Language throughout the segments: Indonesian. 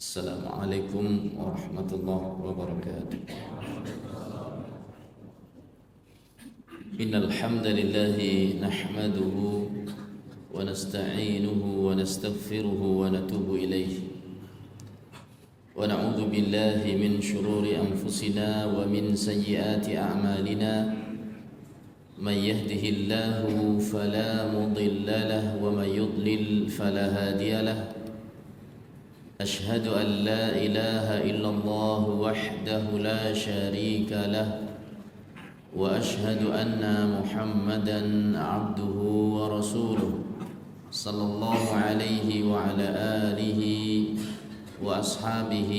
Assalamualaikum warahmatullahi wabarakatuh. Innal hamdalillahi nahmaduhu wa nasta'inuhu wa nastaghfiruhu wa natubu ilayhi wa na'udzu billahi min shururi anfusina wa min sayyiati a'malina. Man yahdihillahu fala mudilla lahu wa man yudlil fala hadiya lahu. أشهد أن لا إله إلا الله وحده لا شريك له وأشهد أن محمدا عبده ورسوله صلى الله عليه وعلى آله وأصحابه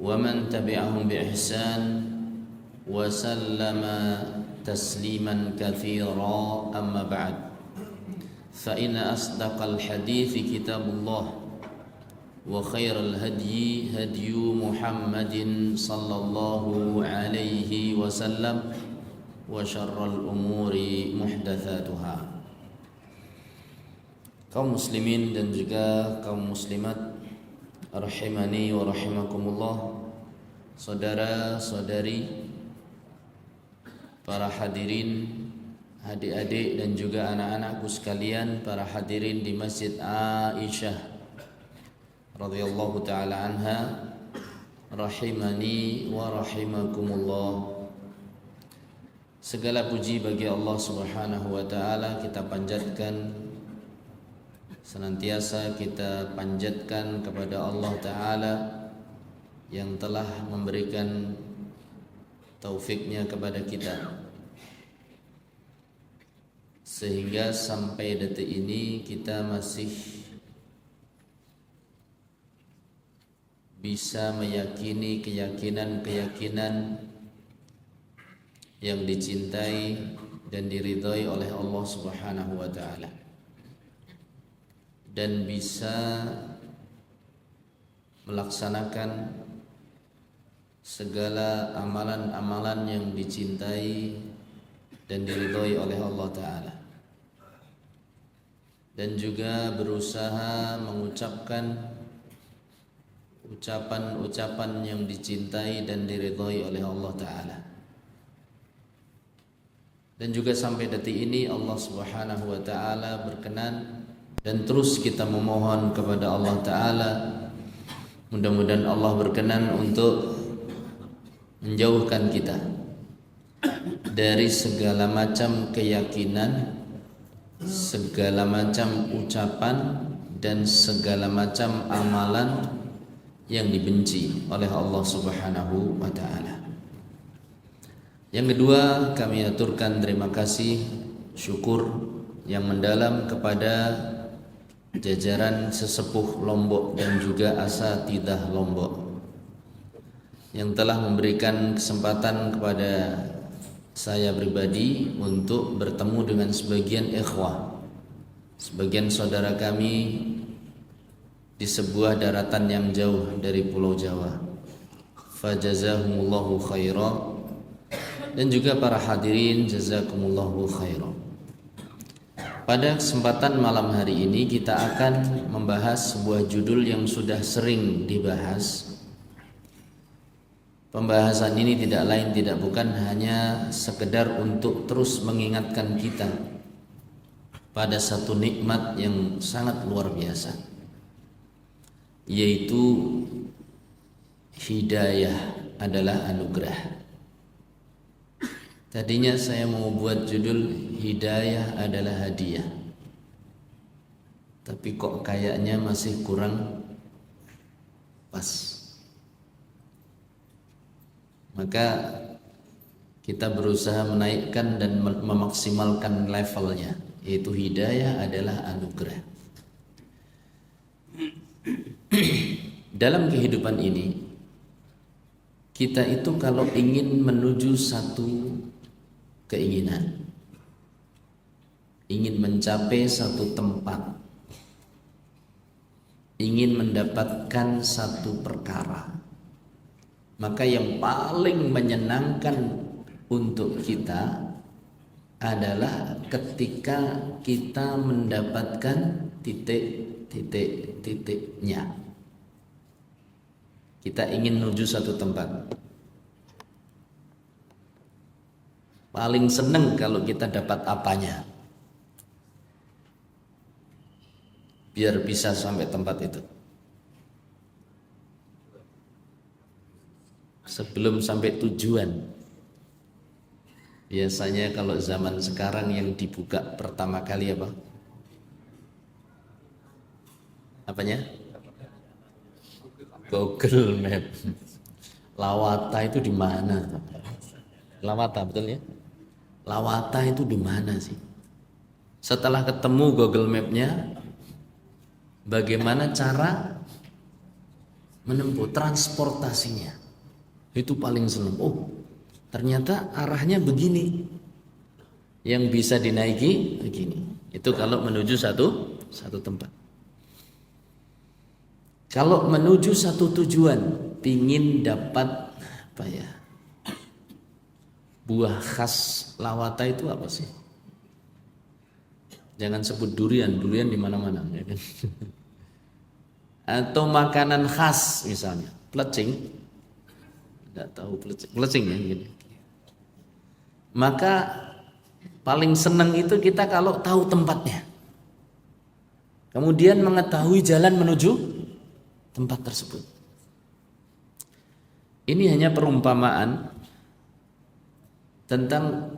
ومن تبعهم بإحسان وسلم تسليما كثيرا. أما بعد، فإن أصدق الحديث كتاب الله وخير الهدي هدي محمد صلى الله عليه وسلم وشر الأمور محدثاتها. Kaum muslimin dan juga kaum muslimat rahimani wa rahimakumullah, saudara-saudari, para hadirin, adik-adik dan juga anak-anakku sekalian, para hadirin di Masjid Aisyah radhiyallahu ta'ala anha, rahimani wa rahimakumullah. Segala puji bagi Allah subhanahu wa ta'ala kita panjatkan, senantiasa kita panjatkan kepada Allah ta'ala yang telah memberikan taufiknya kepada kita, sehingga sampai detik ini kita masih bisa meyakini keyakinan-keyakinan yang dicintai dan diridhai oleh Allah Subhanahu wa taala, dan bisa melaksanakan segala amalan-amalan yang dicintai dan diridhai oleh Allah taala, dan juga berusaha mengucapkan ucapan-ucapan yang dicintai dan diridhai oleh Allah ta'ala. Dan juga sampai detik ini Allah subhanahu wa ta'ala berkenan, dan terus kita memohon kepada Allah ta'ala, mudah-mudahan Allah berkenan untuk menjauhkan kita dari segala macam keyakinan, segala macam ucapan, dan segala macam amalan yang dibenci oleh Allah Subhanahu wa taala. Yang kedua, kami aturkan terima kasih, syukur yang mendalam kepada jajaran sesepuh Lombok dan juga asatidzah Lombok yang telah memberikan kesempatan kepada saya pribadi untuk bertemu dengan sebagian ikhwah, sebagian saudara kami di sebuah daratan yang jauh dari Pulau Jawa. Fajazahumullahu khaira, dan juga para hadirin jazakumullahu khaira. Pada kesempatan malam hari ini kita akan membahas sebuah judul yang sudah sering dibahas. Pembahasan ini tidak lain tidak bukan hanya sekedar untuk terus mengingatkan kita pada satu nikmat yang sangat luar biasa, yaitu hidayah adalah anugerah. Tadinya saya mau buat judul hidayah adalah hadiah, tapi kok kayaknya masih kurang pas. Maka kita berusaha menaikkan dan memaksimalkan levelnya, yaitu hidayah adalah anugerah. Dalam kehidupan ini, kita itu kalau ingin menuju satu keinginan, ingin mencapai satu tempat, ingin mendapatkan satu perkara, maka yang paling menyenangkan untuk kita adalah ketika kita mendapatkan titik-titiknya. Kita ingin menuju satu tempat. Paling seneng kalau kita dapat apanya, biar bisa sampai tempat itu. Sebelum sampai tujuan, biasanya kalau zaman sekarang yang dibuka pertama kali apa? Apanya? Google Map. Lawata itu di mana? Lawata, betul ya? Lawata itu di mana sih? Setelah ketemu Google Map-nya, bagaimana cara menempuh transportasinya? Itu paling senang. Oh, ternyata arahnya begini. Yang bisa dinaiki begini. Itu kalau menuju satu tempat. Kalau menuju satu tujuan, pingin dapat apa ya? Buah khas Lawata itu apa sih? Jangan sebut durian, durian di mana-mana, ya kan? Atau makanan khas misalnya, plecing. Tidak tahu plecing ya gini. Maka paling senang itu kita kalau tahu tempatnya. Kemudian mengetahui jalan menuju tempat tersebut. Ini hanya perumpamaan tentang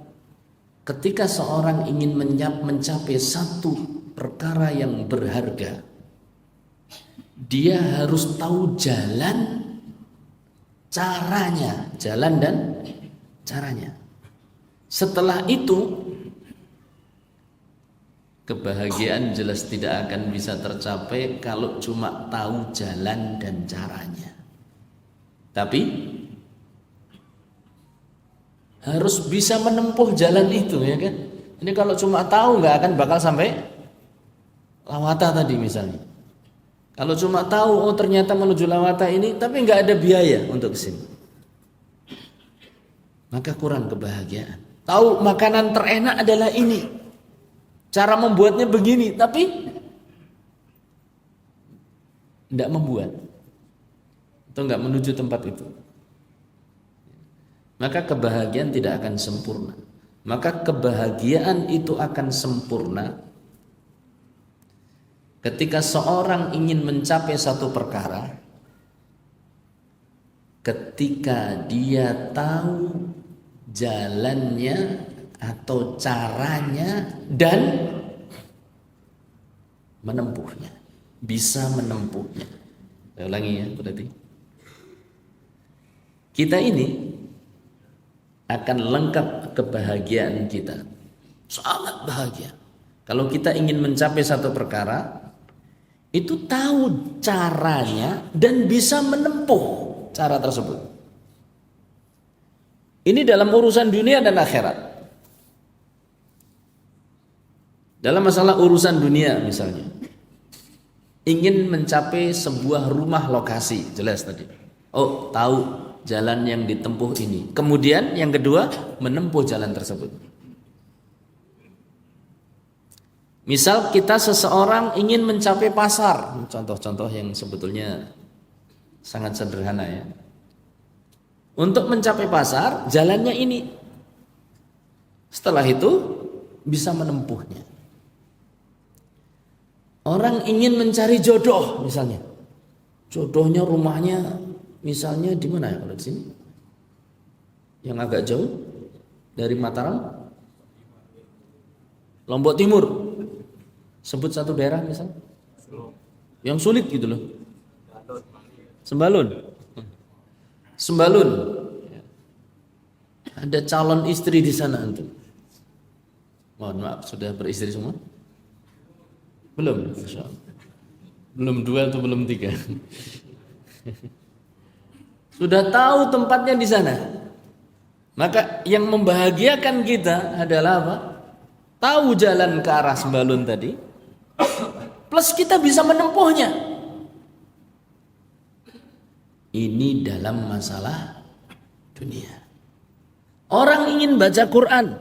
ketika seorang ingin mencapai satu perkara yang berharga, dia harus tahu jalan, caranya, jalan dan caranya. Setelah itu kebahagiaan jelas tidak akan bisa tercapai kalau cuma tahu jalan dan caranya. Tapi harus bisa menempuh jalan itu, ya kan? Ini kalau cuma tahu nggak akan bakal sampai Lawata tadi misalnya. Kalau cuma tahu oh ternyata menuju Lawata ini, tapi nggak ada biaya untuk kesini, maka kurang kebahagiaan. Tahu makanan terenak adalah ini, cara membuatnya begini, tapi tidak membuat atau nggak menuju tempat itu, maka kebahagiaan tidak akan sempurna. Maka kebahagiaan itu akan sempurna ketika seorang ingin mencapai satu perkara, ketika dia tahu jalannya atau caranya dan menempuhnya, bisa menempuhnya. Saya ulangi ya, berarti kita ini akan lengkap kebahagiaan kita, sangat bahagia kalau kita ingin mencapai satu perkara, itu tahu caranya dan bisa menempuh cara tersebut. Ini dalam urusan dunia dan akhirat. Dalam masalah urusan dunia misalnya, ingin mencapai sebuah rumah lokasi, jelas tadi. Oh, tahu jalan yang ditempuh ini. Kemudian yang kedua, menempuh jalan tersebut. Misal kita seseorang ingin mencapai pasar, contoh-contoh yang sebetulnya sangat sederhana ya. Untuk mencapai pasar, jalannya ini. Setelah itu bisa menempuhnya. Orang ingin mencari jodoh misalnya. Jodohnya rumahnya misalnya di mana ya kalau di sini? Yang agak jauh dari Mataram? Lombok Timur. Sebut satu daerah misalnya. Yang sulit gitu loh. Sembalun. Sembalun. Ada calon istri di sana antum. Mohon maaf, sudah beristri semua? Belum, belum 2 atau belum 3. Sudah tahu tempatnya di sana. Maka yang membahagiakan kita adalah apa? Tahu jalan ke arah Sembalun tadi, plus kita bisa menempuhnya. Ini dalam masalah dunia. Orang ingin baca Quran,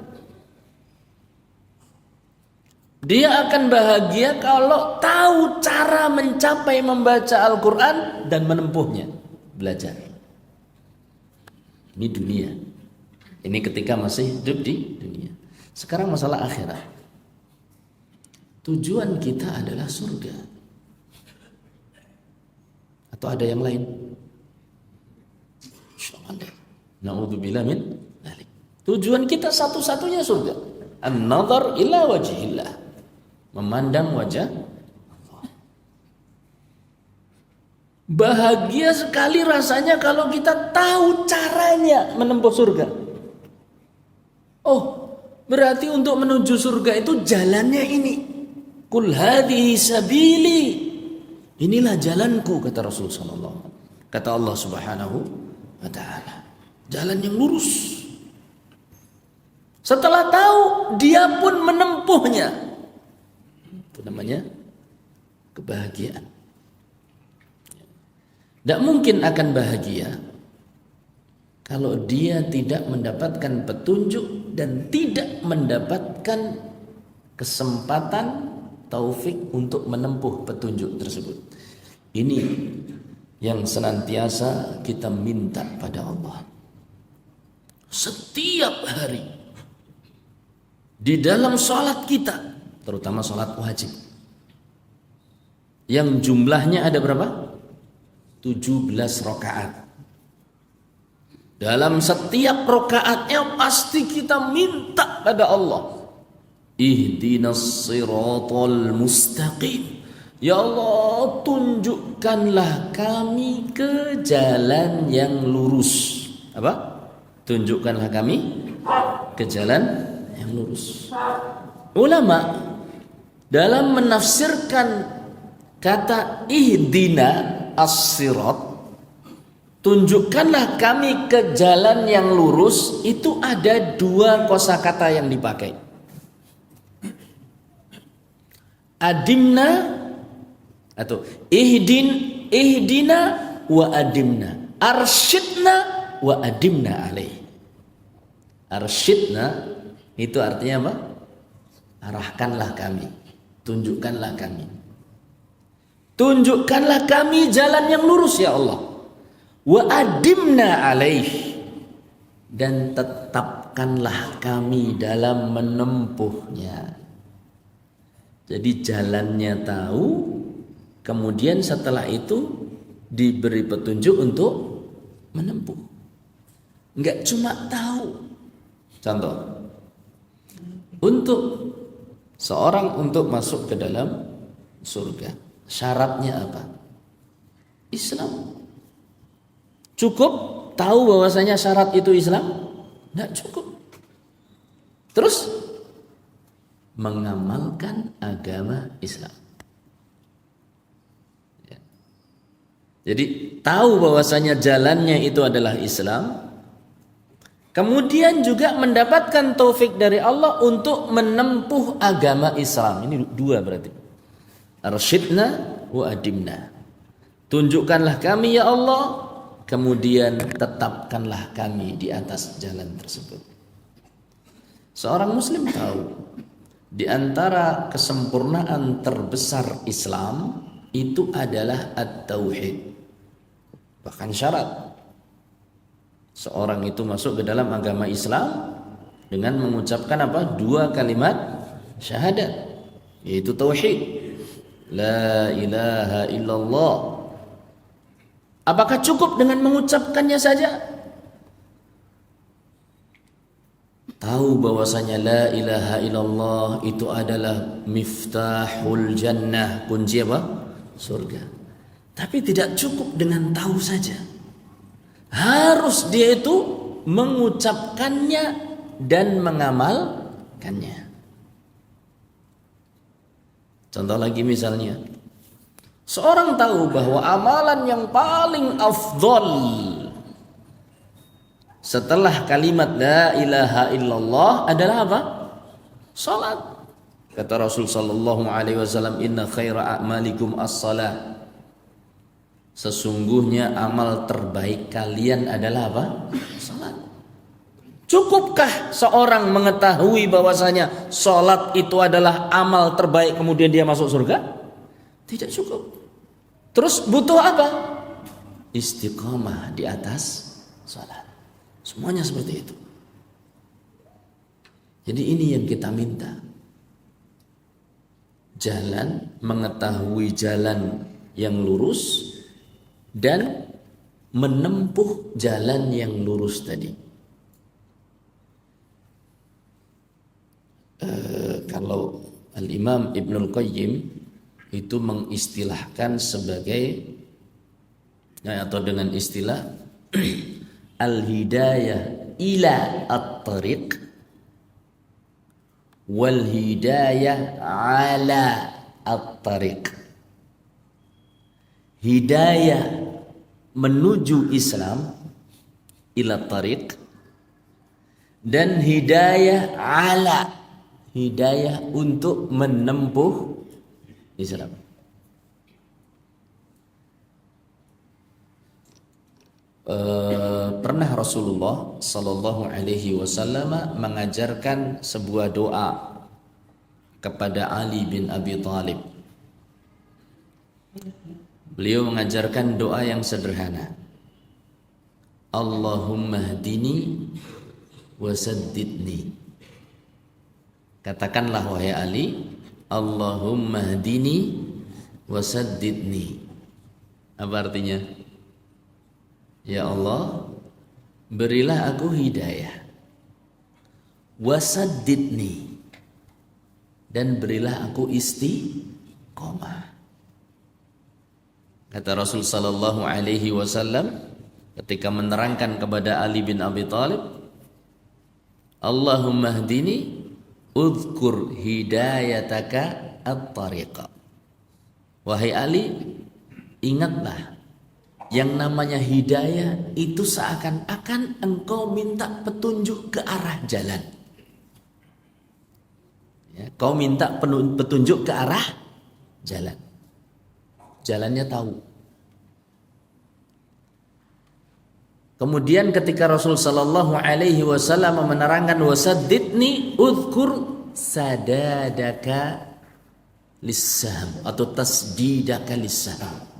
dia akan bahagia kalau tahu cara mencapai membaca Al-Quran dan menempuhnya. belajar. Ini dunia. Ini ketika masih hidup di dunia. Sekarang masalah akhirat. Tujuan kita adalah surga. Atau ada yang lain? Na'udzubillah min dzalik. Tujuan kita satu-satunya surga. An-nazar ila wajhillah. Memandang wajah Allah. Bahagia sekali rasanya kalau kita tahu caranya menempuh surga. Oh, berarti untuk menuju surga itu jalannya ini. Qul hadhihi sabili. Inilah jalanku, kata Rasul sallallahu alaihi wasallam. Kata Allah Subhanahu wa taala. Jalan yang lurus. Setelah tahu, dia pun menempuhnya. Itu namanya kebahagiaan. Tidak mungkin akan bahagia kalau dia tidak mendapatkan petunjuk dan tidak mendapatkan kesempatan taufik untuk menempuh petunjuk tersebut. Ini yang senantiasa kita minta pada Allah. Setiap hari di dalam sholat kita, terutama sholat wajib, yang jumlahnya ada berapa? 17 rakaat. Dalam setiap rakaatnya pasti kita minta pada Allah, ihdinas siratal mustaqim. Ya Allah, tunjukkanlah kami ke jalan yang lurus. Apa? Tunjukkanlah kami ke jalan yang lurus. Ulama dalam menafsirkan kata ihdina as-sirat, tunjukkanlah kami ke jalan yang lurus, itu ada dua kosakata yang dipakai. Adimna atau ihdina wa adimna, arsyidna wa adimna alaih. Arsyidna itu artinya apa? Arahkanlah kami, tunjukkanlah kami. Tunjukkanlah kami jalan yang lurus ya Allah. Wa adimna alaih, dan tetapkanlah kami dalam menempuhnya. Jadi jalannya tahu, kemudian setelah itu diberi petunjuk untuk menempuh. Enggak cuma tahu. Contoh, untuk seorang untuk masuk ke dalam surga, syaratnya apa? Islam. Cukup tahu bahwasanya syarat itu Islam? Enggak cukup. Terus mengamalkan agama Islam. Ya. Jadi tahu bahwasanya jalannya itu adalah Islam, kemudian juga mendapatkan taufik dari Allah untuk menempuh agama Islam. Ini dua berarti. Arsyidna wa adimna. Tunjukkanlah kami ya Allah, kemudian tetapkanlah kami di atas jalan tersebut. Seorang muslim tahu di antara kesempurnaan terbesar Islam itu adalah at-tauhid. Bahkan syarat seorang itu masuk ke dalam agama Islam dengan mengucapkan apa? Dua kalimat syahadat, yaitu tauhid. La ilaha illallah. Apakah cukup dengan mengucapkannya saja? Tahu bahwasanya la ilaha illallah itu adalah miftahul jannah, kunci apa? Surga. Tapi tidak cukup dengan tahu saja. Harus dia itu mengucapkannya dan mengamalkannya. Contoh lagi misalnya, seorang tahu bahwa amalan yang paling afdol setelah kalimat la ilaha illallah adalah apa? Salat. Kata Rasul sallallahu alaihi wasallam, inna khaira a'malikum as-salat. Sesungguhnya amal terbaik kalian adalah apa? Salat. Cukupkah seorang mengetahui bahwasanya salat itu adalah amal terbaik kemudian dia masuk surga? Tidak cukup. Terus butuh apa? istiqamah di atas salat. Semuanya seperti itu. Jadi ini yang kita minta. Jalan, mengetahui jalan yang lurus dan menempuh jalan yang lurus tadi. Kalau Al-Imam Ibnul Qayyim itu mengistilahkan sebagai atau dengan istilah al-hidayah ila at-tariq wal hidayah ala at-tariq. Hidayah menuju Islam ila tariq dan hidayah ala, hidayah untuk menempuh Islam. Pernah Rasulullah Sallallahu Alaihi Wasallam mengajarkan sebuah doa kepada Ali bin Abi Thalib. Beliau mengajarkan doa yang sederhana. Allahumma hdini wasaddidni. Katakanlah wahai Ali, Allahumma hdini wasaddidni. Apa artinya? Ya Allah, berilah aku hidayah, wasaddidni, dan berilah aku istiqomah. Kata Rasul sallallahu alaihi wasallam ketika menerangkan kepada Ali bin Abi Thalib, Allahumma hdini udhkur hidayataka at-tariqa. Wahai Ali, ingatlah yang namanya hidayah itu seakan-akan engkau minta petunjuk ke arah jalan. Ya, kau minta petunjuk ke arah jalan. Jalannya tahu. Kemudian ketika Rasul sallallahu alaihi wasallam menerangkan wasaddidni udhkur sadadaka lis-sahm atau tasdidaka lis-sahm.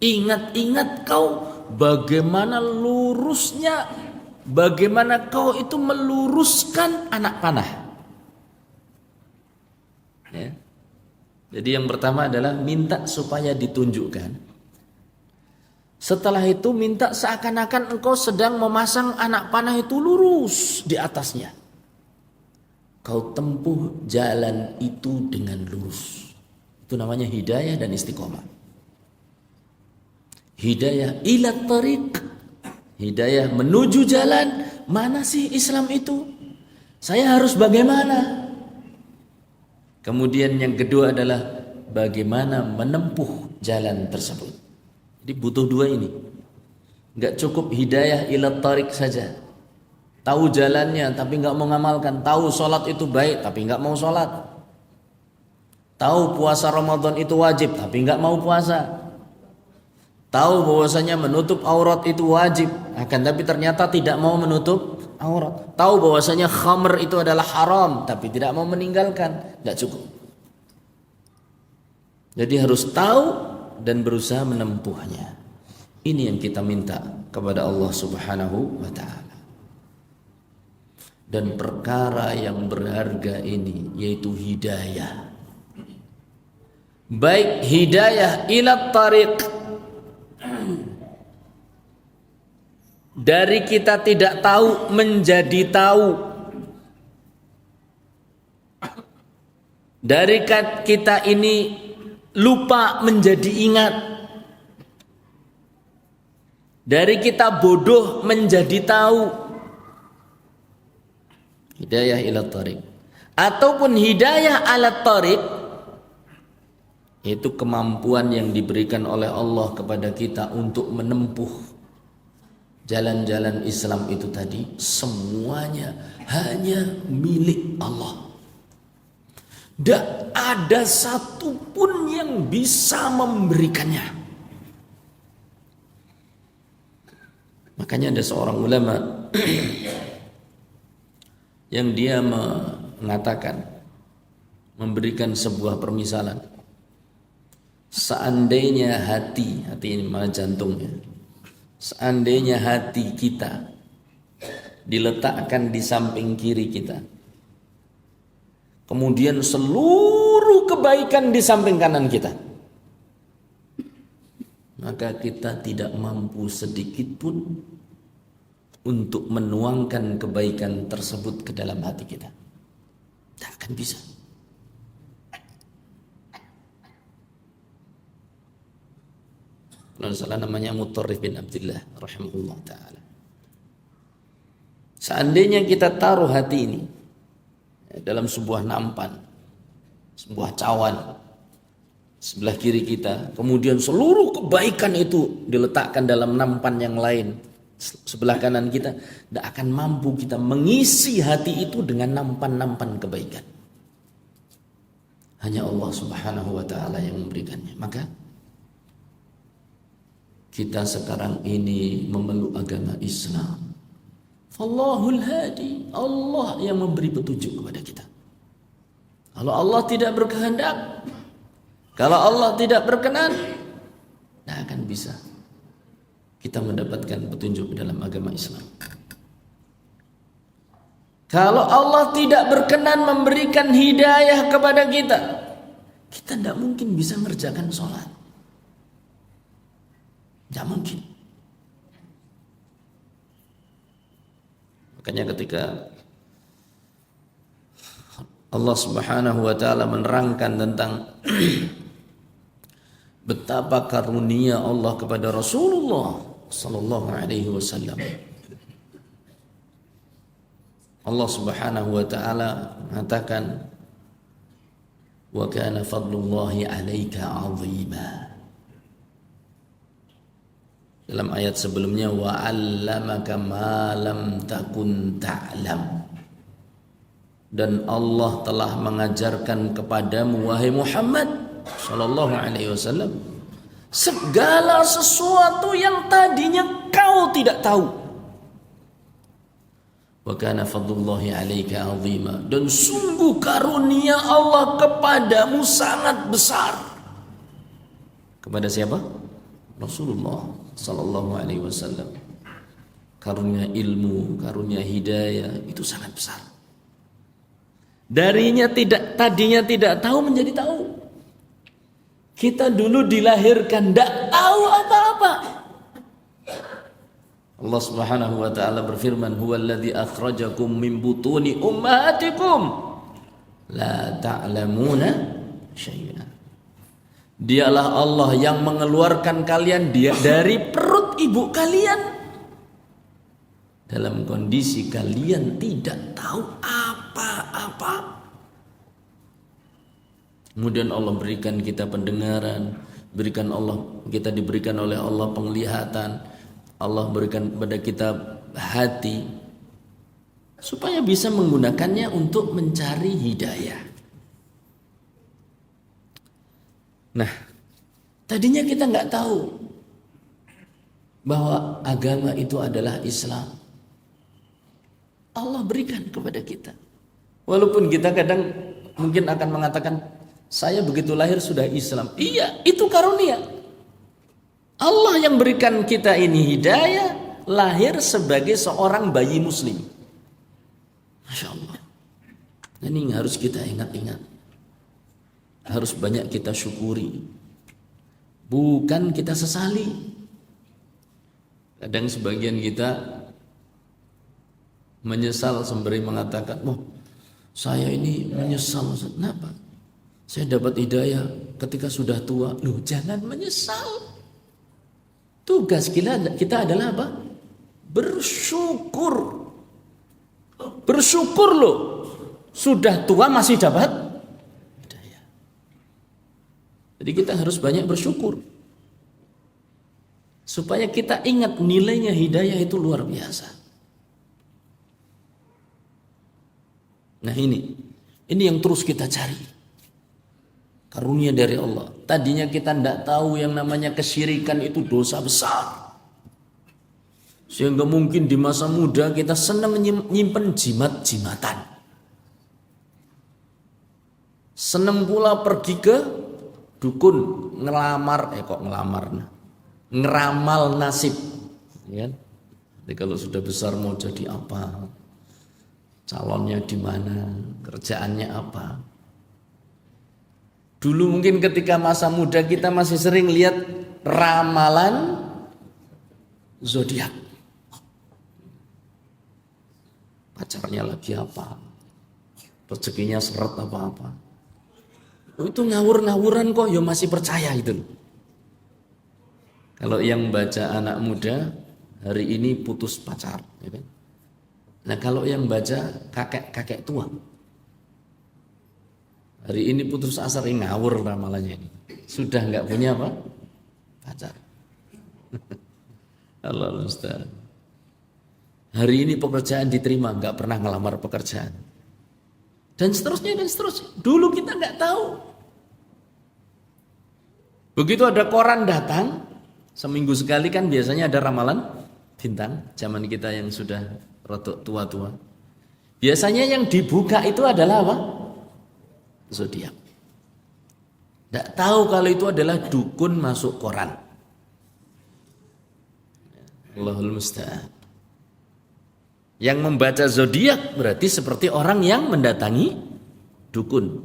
Ingat-ingat kau bagaimana lurusnya, bagaimana kau itu meluruskan anak panah. Ya. Jadi yang pertama adalah minta supaya ditunjukkan. Setelah itu minta seakan-akan engkau sedang memasang anak panah itu lurus di atasnya. Kau tempuh jalan itu dengan lurus. Itu namanya hidayah dan istiqomah. Hidayah ila tariq, hidayah menuju jalan. Mana sih Islam itu? Saya harus bagaimana? Kemudian yang kedua adalah bagaimana menempuh jalan tersebut. Jadi butuh dua ini. Enggak cukup hidayah ila tariq saja. Tahu jalannya tapi enggak mau ngamalkan. Tahu sholat itu baik tapi enggak mau sholat. Tahu puasa Ramadan itu wajib tapi enggak mau puasa. Tahu bahwasanya menutup aurat itu wajib, akan tapi ternyata tidak mau menutup aurat. Tahu bahwasanya khamr itu adalah haram, tapi tidak mau meninggalkan. Tidak cukup. Jadi harus tahu dan berusaha menempuhnya. Ini yang kita minta kepada Allah Subhanahu wa ta'ala. Dan perkara yang berharga ini yaitu hidayah. Baik hidayah ila tariq, dari kita tidak tahu menjadi tahu, dari kita ini lupa menjadi ingat, dari kita bodoh menjadi tahu. Hidayah ila tariq. Ataupun hidayah ala tariq, itu kemampuan yang diberikan oleh Allah kepada kita untuk menempuh jalan-jalan Islam itu tadi. Semuanya hanya milik Allah. Tidak ada satupun yang bisa memberikannya. Makanya ada seorang ulama yang dia mengatakan, memberikan sebuah permisalan. Seandainya hati ini malah jantungnya, Seandainya hati kita diletakkan di samping kiri kita, kemudian seluruh kebaikan di samping kanan kita, maka kita tidak mampu sedikit pun untuk menuangkan kebaikan tersebut ke dalam hati kita. Tidak akan bisa. Kalau salah namanya Mutarrif bin Abdullah rahimahullah ta'ala. Seandainya kita taruh hati ini dalam sebuah nampan, sebuah cawan sebelah kiri kita, kemudian seluruh kebaikan itu diletakkan dalam nampan yang lain sebelah kanan kita, tidak akan mampu kita mengisi hati itu dengan nampan-nampan kebaikan. Hanya Allah subhanahu wa ta'ala yang memberikannya. Maka kita sekarang ini memeluk agama Islam. Fallahul hadi, Allah yang memberi petunjuk kepada kita. Kalau Allah tidak berkehendak, kalau Allah tidak berkenan, tidak akan bisa kita mendapatkan petunjuk dalam agama Islam. Kalau Allah tidak berkenan memberikan hidayah kepada kita, kita tidak mungkin bisa mengerjakan sholat. Tidak mungkin. Makanya ketika Allah subhanahu wa ta'ala menerangkan tentang betapa karunia Allah kepada Rasulullah sallallahu alaihi wasallam, Allah subhanahu wa ta'ala mengatakan, wa kana fadlullahi 'alaika 'azima. Dalam ayat sebelumnya, wa 'allamaka ma lam takun ta'lam. Dan Allah telah mengajarkan kepadamu wahai Muhammad sallallahu alaihi wasallam segala sesuatu yang tadinya kau tidak tahu. Wa kana fadlullahi 'alaika 'azima. Dan sungguh karunia Allah kepadamu sangat besar. Kepada siapa? Rasulullah sallallahu alaihi wasallam. Karunia ilmu, karunia hidayah itu sangat besar. Tadinya tidak tahu menjadi tahu. Kita dulu dilahirkan tidak tahu apa-apa. Allah Subhanahu wa taala berfirman, "Huwallazi akhrajakum min butuni ummahatikum la ta'lamuna syai'an." Dialah Allah yang mengeluarkan kalian dari perut ibu kalian dalam kondisi kalian tidak tahu apa-apa. Kemudian Allah berikan kita pendengaran, kita diberikan oleh Allah penglihatan, Allah berikan kepada kita hati supaya bisa menggunakannya untuk mencari hidayah. Nah, tadinya kita nggak tahu bahwa agama itu adalah Islam. Allah berikan kepada kita. Walaupun kita kadang mungkin akan mengatakan, saya begitu lahir sudah Islam. Iya, itu karunia. Allah yang berikan kita ini hidayah, lahir sebagai seorang bayi muslim. Masya Allah. Ini harus kita ingat-ingat. Harus banyak kita syukuri, bukan kita sesali. Kadang sebagian kita menyesal sembari mengatakan, saya ini menyesal. Kenapa? Saya dapat hidayah ketika sudah tua. Loh, jangan menyesal. Tugas kita adalah apa? Bersyukur. Bersyukur loh, sudah tua masih dapat. Jadi kita harus banyak bersyukur supaya kita ingat nilainya hidayah itu luar biasa. Nah ini yang terus kita cari, karunia dari Allah. Tadinya kita tidak tahu yang namanya kesyirikan itu dosa besar, sehingga mungkin di masa muda kita senang nyimpen jimat-jimatan, senang pula pergi ke dukun ngeramal nasib. ya kan? Jadi kalau sudah besar mau jadi apa, calonnya di mana, kerjaannya apa. Dulu mungkin ketika masa muda kita masih sering lihat ramalan zodiak. Pacarnya lagi apa, rezekinya seret apa-apa. Itu ngawur-ngawuran kok ya masih percaya itu. Kalau yang baca anak muda hari ini putus pacar, ya kan? Nah kalau yang baca kakek-kakek tua, hari ini putus asa, ngawur ramalannya ini. Sudah nggak punya apa? Pacar. Allah Ustaz. Hari ini pekerjaan diterima, nggak pernah ngelamar pekerjaan. Dan seterusnya dan seterusnya. Dulu kita nggak tahu. Begitu ada koran datang, seminggu sekali kan biasanya ada ramalan bintang. Zaman kita yang sudah rotok tua-tua. Biasanya yang dibuka itu adalah apa? Zodiak. Nggak tahu kalau itu adalah dukun masuk koran. Allahul musta'an. Yang membaca zodiak berarti seperti orang yang mendatangi dukun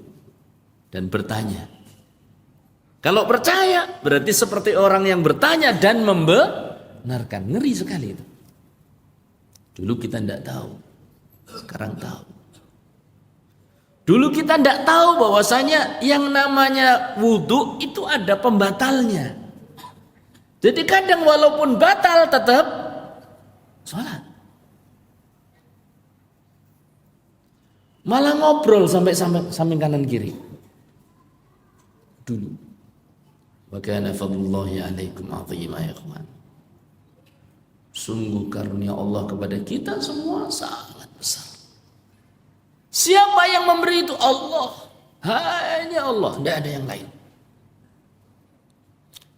dan bertanya. Kalau percaya berarti seperti orang yang bertanya dan membenarkan. Ngeri sekali itu. Dulu kita tidak tahu, sekarang tahu. Dulu kita tidak tahu bahwasanya yang namanya wudhu itu ada pembatalnya. Jadi kadang walaupun batal tetap sholat. Malah ngobrol sampai samping kanan kiri. Dulu. Wa kana fadlullahi 'alaikum 'azima ya ikhwan. Sungguh karunia Allah kepada kita semua sangat besar. Siapa yang memberi itu? Allah. Hanya Allah, tidak ada yang lain.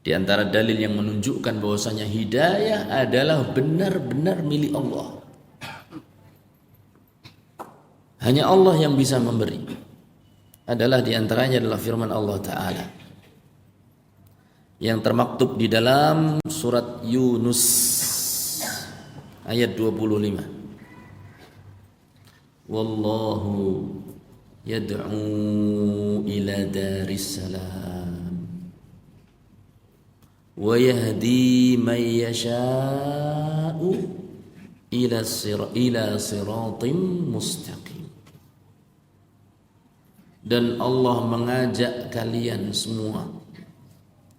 Di antara dalil yang menunjukkan bahwasanya hidayah adalah benar-benar milik Allah. Hanya Allah yang bisa memberi. Adalah diantaranya adalah firman Allah Ta'ala yang termaktub di dalam surat Yunus ayat 25. Wallahu yad'u ila daris salam wa yahdi man yasha'u ila siratim mustaqim. Dan Allah mengajak kalian semua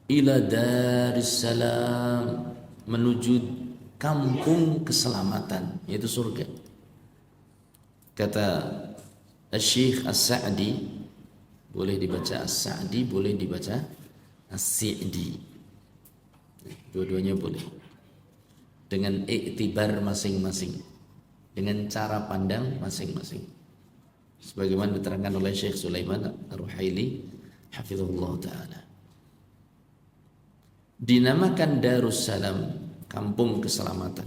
ila daris salam, menuju kampung keselamatan, yaitu surga. Kata Syekh As-Sa'di, boleh dibaca As-Sa'di, boleh dibaca As-Si'di, dua-duanya boleh, dengan iktibar masing-masing, dengan cara pandang masing-masing, sebagaimana diterangkan oleh Syekh Sulaiman Ar-Ruhaili hafizahullah ta'ala. Dinamakan Darussalam, kampung keselamatan,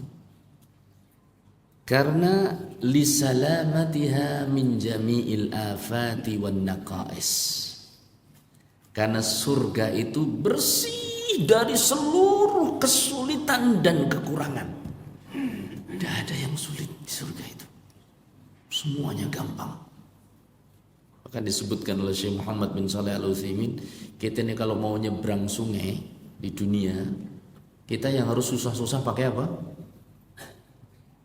karena lisalamatiha min jami'il afati wan naqais, karena surga itu bersih dari seluruh kesulitan dan kekurangan. Tidak ada yang sulit di surga itu, semuanya gampang. Bahkan disebutkan oleh Syekh Muhammad bin Shalih Al-Utsaimin, kita ini kalau mau nyebrang sungai di dunia, kita yang harus susah-susah pakai apa?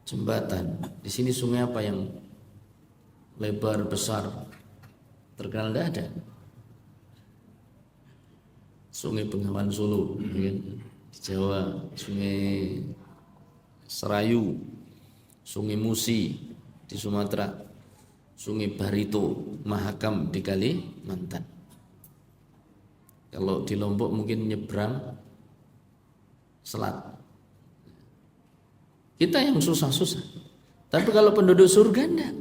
Jembatan. Di sini sungai apa yang lebar, besar, terkenal? Tidak ada. Sungai Bengawan Solo, ya kan? Di Jawa, Sungai Serayu, Sungai Musi di Sumatera, Sungai Barito, Mahakam di Kalimantan. Kalau di Lombok mungkin nyebrang selat. Kita yang susah-susah. Tapi kalau penduduk surga enggak.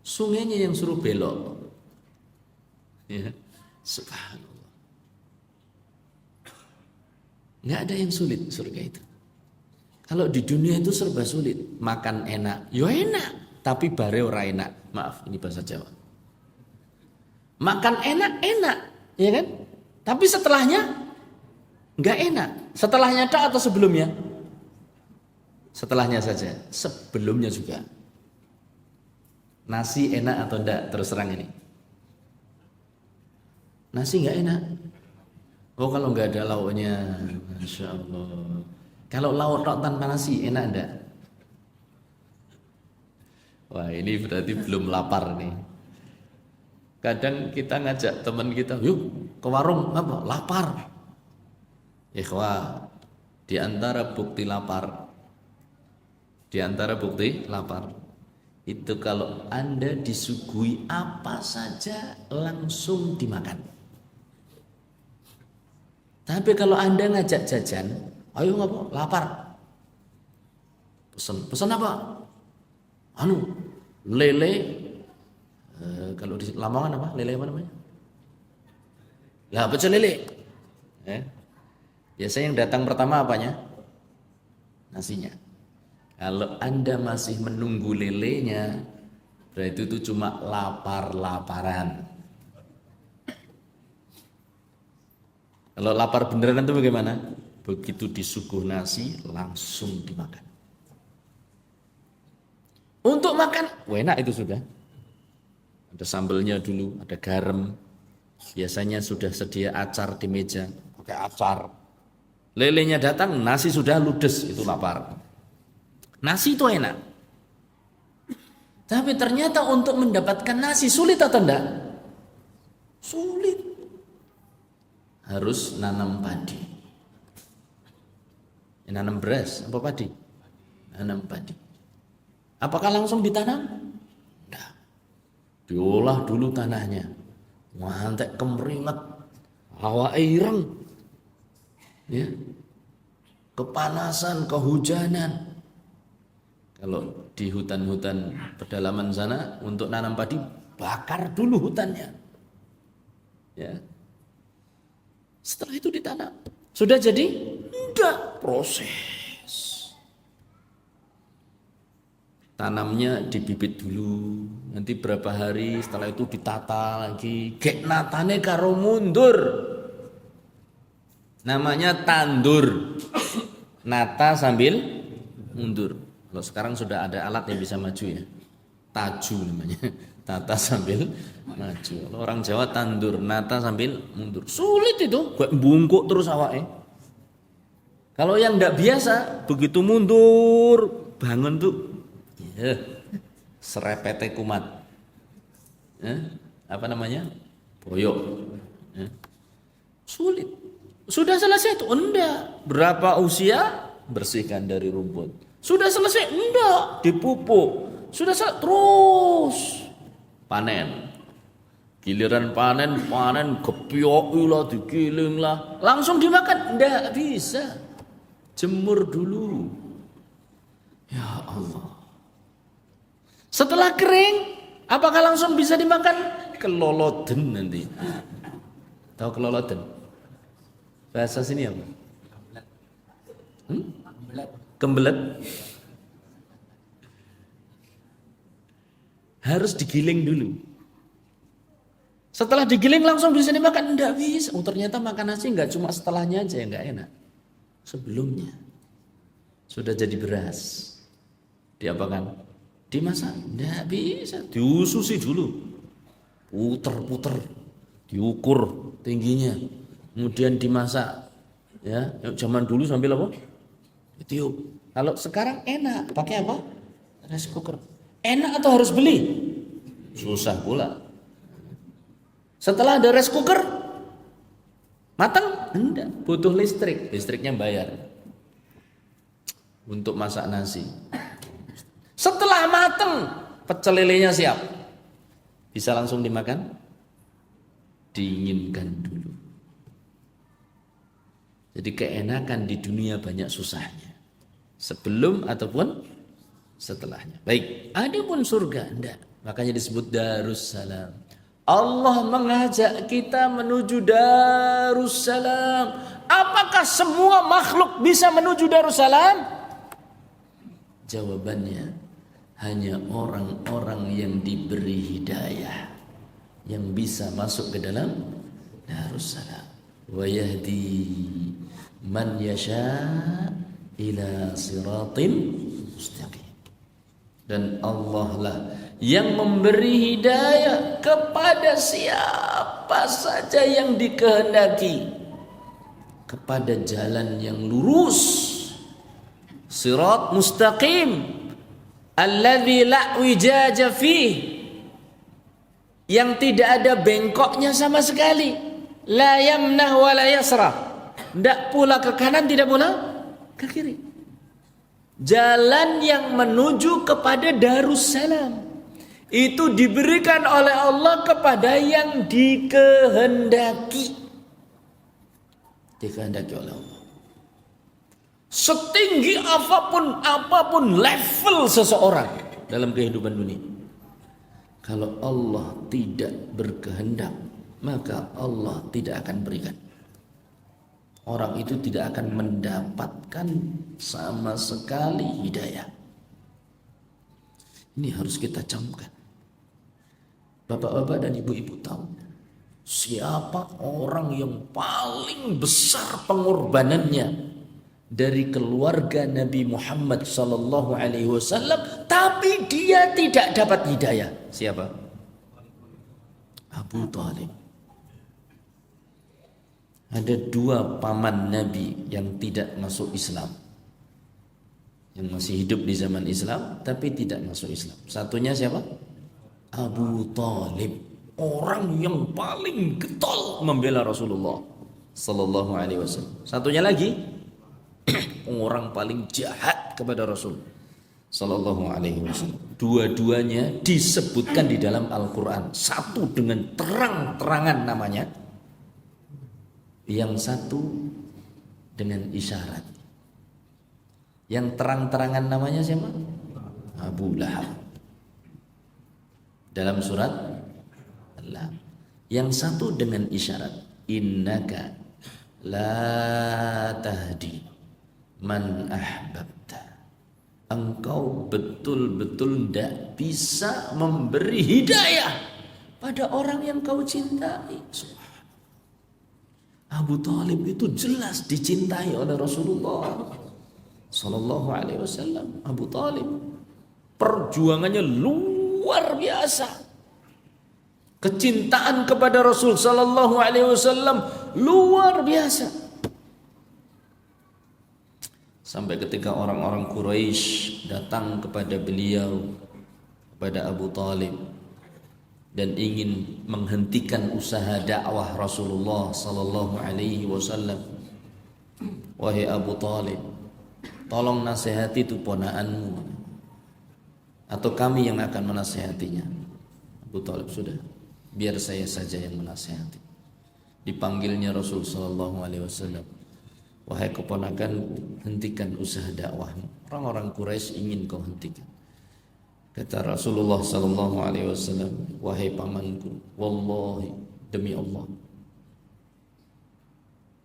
Sungainya yang suruh belok. Ya, subhanallah. Enggak ada yang sulit surga itu. Kalau di dunia itu serba sulit. Makan enak, yo enak, tapi bare ora enak. Maaf, ini bahasa Jawa. Makan enak, ya kan? Tapi setelahnya enggak enak. Setelahnya tak atau sebelumnya? setelahnya saja, sebelumnya juga. Nasi enak atau enggak? Terus terang ini. Nasi enggak enak. Oh kalau enggak ada lauknya, Masya Allah. Kalau lauk tanpa nasi enak enggak? Wah ini berarti belum lapar nih. Kadang kita ngajak teman kita, yuk ke warung apa? Lapar. Ikhwah, di antara bukti lapar, itu kalau Anda disuguhi apa saja langsung dimakan. Tapi kalau Anda ngajak jajan, ayo ngapa? Lapar. Pesan apa? Lele. Kalau di Lamongan apa? Lele apa namanya? Lah pecel lele. Biasanya yang datang pertama apanya? Nasinya. Kalau Anda masih menunggu lelenya, berarti itu cuma lapar-laparan. Kalau lapar beneran itu bagaimana? Begitu disuguh nasi langsung dimakan. Untuk makan, enak itu sudah. Ada sambelnya dulu, ada garam. Biasanya sudah sedia acar di meja, pakai acar. Lelenya datang, nasi sudah ludes, itu lapar. Nasi itu enak. Tapi ternyata untuk mendapatkan nasi sulit atau enggak? Sulit. Harus nanam padi. Nanam beras apa padi? Nanam padi. Apakah langsung ditanam? Enggak. Diolah dulu tanahnya. Ngantek kemeringat. Hawa ireng. Ya. Kepanasan, kehujanan. Kalau di hutan-hutan pedalaman sana untuk nanam padi bakar dulu hutannya. Ya. Setelah itu ditanam. Sudah jadi? Enggak, proses. Tanamnya dibibit dulu. Nanti berapa hari setelah itu ditata lagi. Gek natane karo mundur. Namanya tandur. Nata sambil mundur. Kalau sekarang sudah ada alat yang bisa maju ya. Taju namanya. Tata sambil maju. Kalau orang Jawa tandur, nata sambil mundur. Sulit itu, gue bungkuk terus awake. Kalau yang enggak biasa, begitu mundur, bangun tuh serepete kumat. Apa namanya? Boyok. Sulit. Sudah selesai itu? Enggak. Berapa usia? Bersihkan dari rumput. Sudah selesai? Enggak, dipupuk. Sudah selesai? Terus panen. Giliran panen kepiok lah, digiling lah. Langsung dimakan? Enggak bisa. Jemur dulu. Ya Allah. Setelah kering, apakah langsung bisa dimakan? Keloloden nanti. Tahu keloloden? Bahasa sini apa? Kembelet. Harus digiling dulu. Setelah digiling langsung bisa dimakan? Enggak bisa. Ternyata makan nasi enggak cuma setelahnya aja yang enggak enak. Sebelumnya sudah jadi beras. Diapakan? Dimasak? Enggak bisa. Diususi dulu. Puter-puter. Diukur tingginya. Kemudian dimasak. Ya, zaman dulu sambil apa? Ditiup. Kalau sekarang enak, pakai apa? Rice cooker. Enak atau harus beli? Susah pula. Setelah ada rice cooker, matang? Enggak, butuh listrik. Listriknya bayar untuk masak nasi. Setelah matang, pecel lelenya siap. Bisa langsung dimakan? Diinginkan dulu. Jadi keenakan di dunia banyak susahnya. Sebelum ataupun setelahnya. Baik, adapun surga enggak. Makanya disebut Darussalam. Allah mengajak kita menuju Darussalam. Apakah semua makhluk bisa menuju Darussalam? Jawabannya hanya orang-orang yang diberi hidayah yang bisa masuk ke dalam Darussalam. Wa yahdi man yasha ila siratin mustaqim. Dan Allah lah yang memberi hidayah kepada siapa saja yang dikehendaki kepada jalan yang lurus, sirat mustaqim alladzi la wijaja fih, yang tidak ada bengkoknya sama sekali, la yamnah wa la yasrah, tidak pula ke kanan, tidak pula ke kiri. Jalan yang menuju kepada Darussalam itu diberikan oleh Allah kepada yang dikehendaki oleh Allah. Setinggi apapun level seseorang dalam kehidupan dunia, kalau Allah tidak berkehendak, maka Allah tidak akan berikan. Orang itu tidak akan mendapatkan sama sekali hidayah. Ini harus kita camkan. Bapak-bapak dan ibu-ibu tahu siapa orang yang paling besar pengorbanannya dari keluarga Nabi Muhammad sallallahu alaihi wasallam, tapi dia tidak dapat hidayah? Siapa? Abu Thalib. Ada dua paman Nabi yang tidak masuk Islam, yang masih hidup di zaman Islam tapi tidak masuk Islam. Satunya siapa? Abu Thalib, orang yang paling getol membela Rasulullah sallallahu alaihi wasallam. Satunya lagi orang paling jahat kepada Rasul sallallahu alaihi wasallam. Dua-duanya disebutkan di dalam Al-Qur'an, satu dengan terang-terangan namanya, yang satu dengan isyarat. Yang terang-terangan namanya siapa? Abu Lahab dalam surat Allah. Yang satu dengan isyarat, innaka la tahdi man ahbabta, engkau betul-betul tidak bisa memberi hidayah pada orang yang kau cintai. Abu Thalib itu jelas dicintai oleh Rasulullah sallallahu alaihi wasallam. Abu Thalib perjuangannya luar biasa. Kecintaan kepada Rasul sallallahu alaihi wasallam luar biasa. Sampai ketika orang-orang Quraisy datang kepada beliau, kepada Abu Thalib, dan ingin menghentikan usaha dakwah Rasulullah sallallahu alaihi wasallam. Wahai Abu Thalib, tolong nasihati itu ponakanmu, atau kami yang akan menasihatinya. Abu Thalib, sudah, biar saya saja yang menasihati. Dipanggilnya Rasul sallallahu alaihi wasallam, wahai keponakanku, hentikan usaha dakwahmu. Orang-orang Quraisy ingin kau hentikan. Kata Rasulullah sallallahu alaihi wasallam, wahai pamanku, wallahi, demi Allah,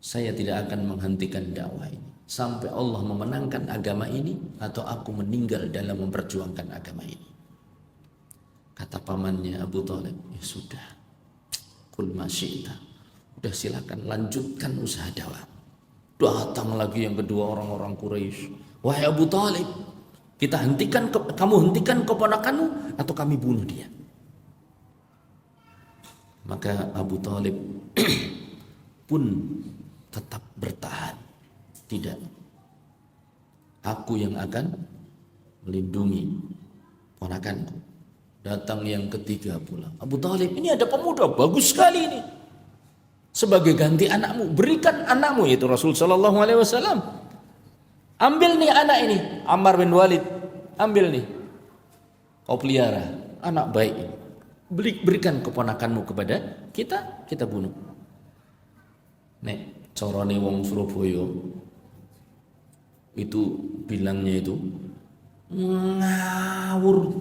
saya tidak akan menghentikan dakwah ini sampai Allah memenangkan agama ini atau aku meninggal dalam memperjuangkan agama ini. Kata pamannya Abu Thalib, ya sudah, kul ma syi'ta, udah silakan lanjutkan usaha dakwah. Datang lagi yang kedua orang-orang Quraisy, wahai Abu Thalib, kita hentikan, kamu hentikan keponakanmu atau kami bunuh dia. Maka Abu Thalib pun tetap bertahan. Tidak, aku yang akan melindungi ponakanku. Datang yang ketiga pula, Abu Thalib, ini ada pemuda bagus sekali ini, sebagai ganti anakmu, berikan anakmu, yaitu Rasul sallallahu alaihi wasallam. Ambil nih anak ini, Ammar bin Walid, ambil nih, kau pelihara, anak baik ini. Berikan keponakanmu kepada kita, kita bunuh. Nek corone wong Surabaya itu bilangnya itu ngawur,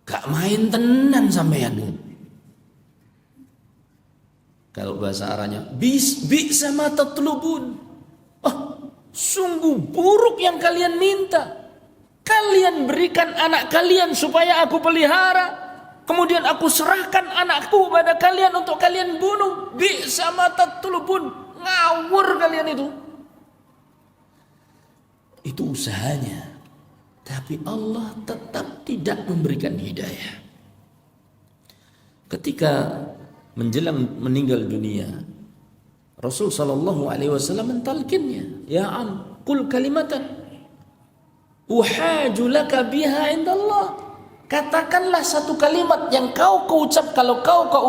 gak main tenan sampean. Kalau bahasa Arabnya, bi sama tatlubun. Sungguh buruk yang kalian minta. Kalian berikan anak kalian supaya aku pelihara, kemudian aku serahkan anakku pada kalian untuk kalian bunuh. Bi sama tatlubun. Ngawur kalian itu. Itu usahanya. Tapi Allah tetap tidak memberikan hidayah. Ketika menjelang meninggal dunia, Rasul sallallahu alaihi wasallam mentalkinnya, "Ya am, qul kalimatan uhaju laka biha indallah." Katakanlah satu kalimat yang kalau kau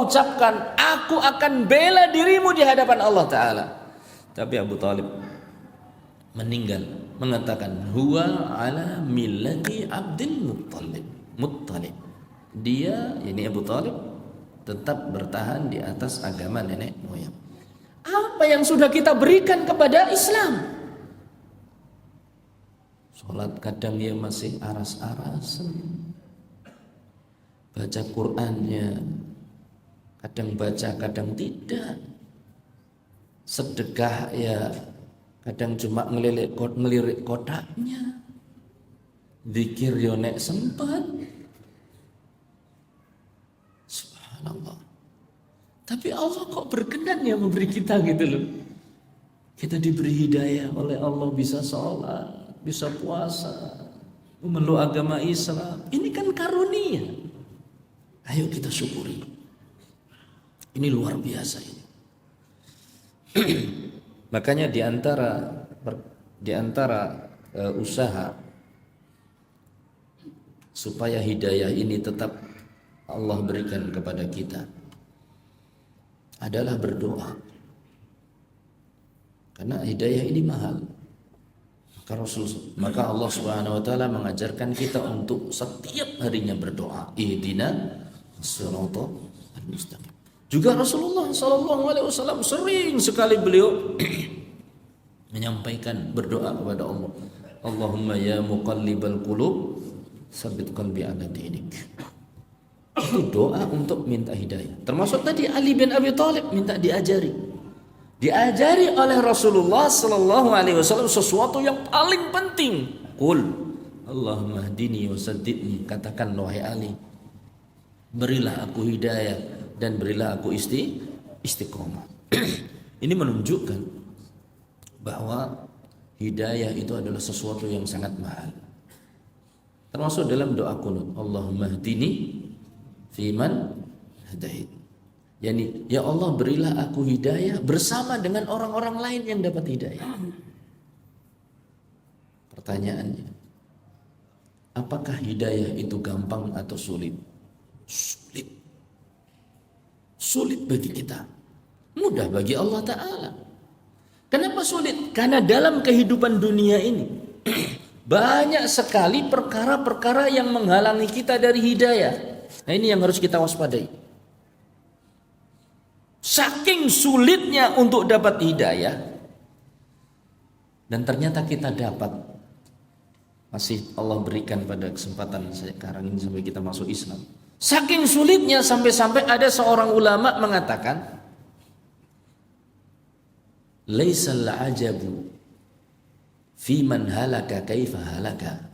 ucapkan, aku akan bela dirimu di hadapan Allah Ta'ala. Tapi Abu Talib meninggal mengatakan, huwa ala millati Abdul Muttalib. Dia, ini Abu Talib, tetap bertahan di atas agama nenek moyang. Apa yang sudah kita berikan kepada Islam? Sholat kadang dia masih aras-arasan, baca Qur'annya kadang baca kadang tidak, sedekah ya kadang cuma ngelirik kotaknya, zikir yo nek sempat, subhanallah. Tapi Allah kok berkenan ya memberi kita gitu loh. Kita diberi hidayah oleh Allah, bisa sholat, bisa puasa, memeluk agama Islam. Ini kan karunia. Ayo kita syukuri. Ini luar biasa ini. Makanya di antara usaha supaya hidayah ini tetap Allah berikan kepada kita adalah berdoa. Karena hidayah ini mahal. Maka Allah Subhanahu wa taala mengajarkan kita untuk setiap harinya berdoa. Ihdinas siratal mustaqim. Juga Rasulullah sallallahu alaihi wasallam sering sekali beliau menyampaikan berdoa kepada Allah. Allahumma ya muqallibal qulub, tsabbit qalbi ala dinik. Itu doa untuk minta hidayah. Termasuk tadi Ali bin Abi Thalib minta diajari oleh Rasulullah sallallahu alaihi wasallam sesuatu yang paling penting. Qul Allahumma hdini wa saddidni. Katakan wahai Ali, berilah aku hidayah dan berilah aku istiqomah. Ini menunjukkan bahwa hidayah itu adalah sesuatu yang sangat mahal. Termasuk dalam doa qunut, Allahumma hdini fiman hadait. Yani, ya Allah berilah aku hidayah bersama dengan orang-orang lain yang dapat hidayah. Pertanyaannya, apakah hidayah itu gampang atau sulit? Sulit bagi kita, mudah bagi Allah Ta'ala. Kenapa sulit? Karena dalam kehidupan dunia ini banyak sekali perkara-perkara yang menghalangi kita dari hidayah. Nah, ini yang harus kita waspadai. Saking sulitnya untuk dapat hidayah, dan ternyata kita dapat, masih Allah berikan pada kesempatan sekarang ini sampai kita masuk Islam. Saking sulitnya sampai-sampai ada seorang ulama mengatakan, laisal ajabu fi man halaka kaifa halaka,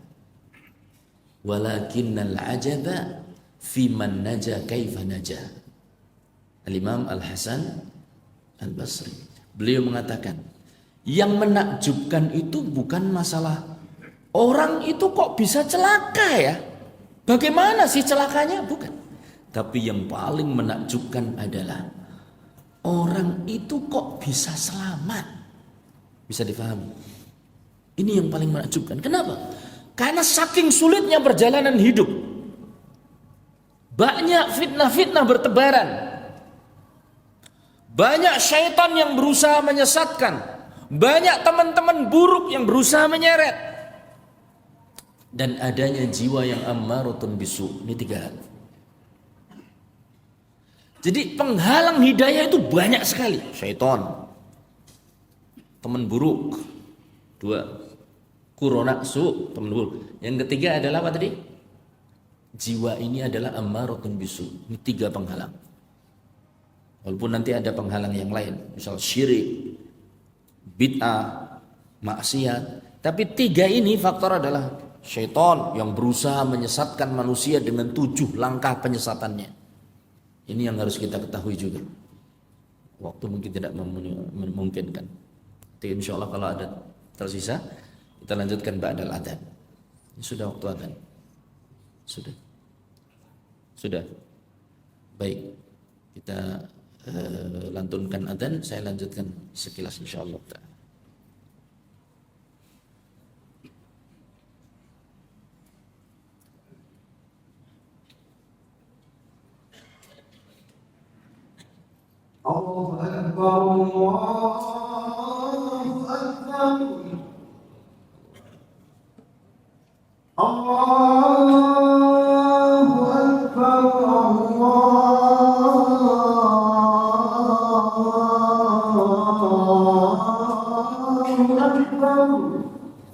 walakinnal ajaba fi man naja kaifa naja. Al-Imam Al-Hasan Al-Basri, beliau mengatakan, yang menakjubkan itu bukan masalah orang itu kok bisa celaka ya, bagaimana sih celakanya, bukan. Tapi yang paling menakjubkan adalah orang itu kok bisa selamat. Bisa difahami? Ini yang paling menakjubkan. Kenapa? Karena saking sulitnya perjalanan hidup, banyak fitnah-fitnah bertebaran, banyak syaitan yang berusaha menyesatkan, banyak teman-teman buruk yang berusaha menyeret, dan adanya jiwa yang ammaratun bisu. Ini 3 hal. Jadi penghalang hidayah itu banyak sekali. Syaitan, teman buruk. 2, kuronaksu, teman buruk. Yang ketiga adalah apa tadi? Jiwa ini adalah ammaratun bisu. Ini 3 penghalang. Walaupun nanti ada penghalang yang lain, misal syirik, bid'ah, maksiat. Tapi 3 ini faktor adalah syaitan yang berusaha menyesatkan manusia dengan 7 langkah penyesatannya. Ini yang harus kita ketahui juga. Waktu mungkin tidak memungkinkan. Jadi insya Allah kalau ada tersisa, kita lanjutkan ba'dal adzan. Sudah waktu adzan. Sudah. Sudah. Baik. Kita lantunkan adzan, saya lanjutkan sekilas insyaallah taala. Allahu Akbar, Allahu Akbar, Allahu Akbar, Allahu Akbar.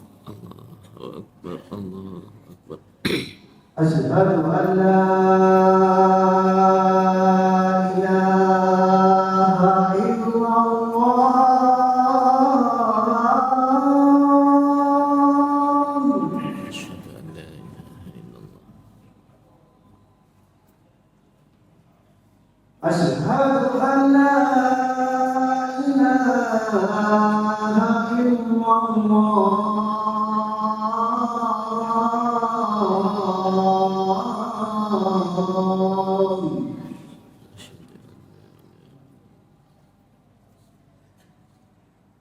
Allahu Akbar, Allahu Akbar. Asyhadu an la أشهد أن لا إله إلا الله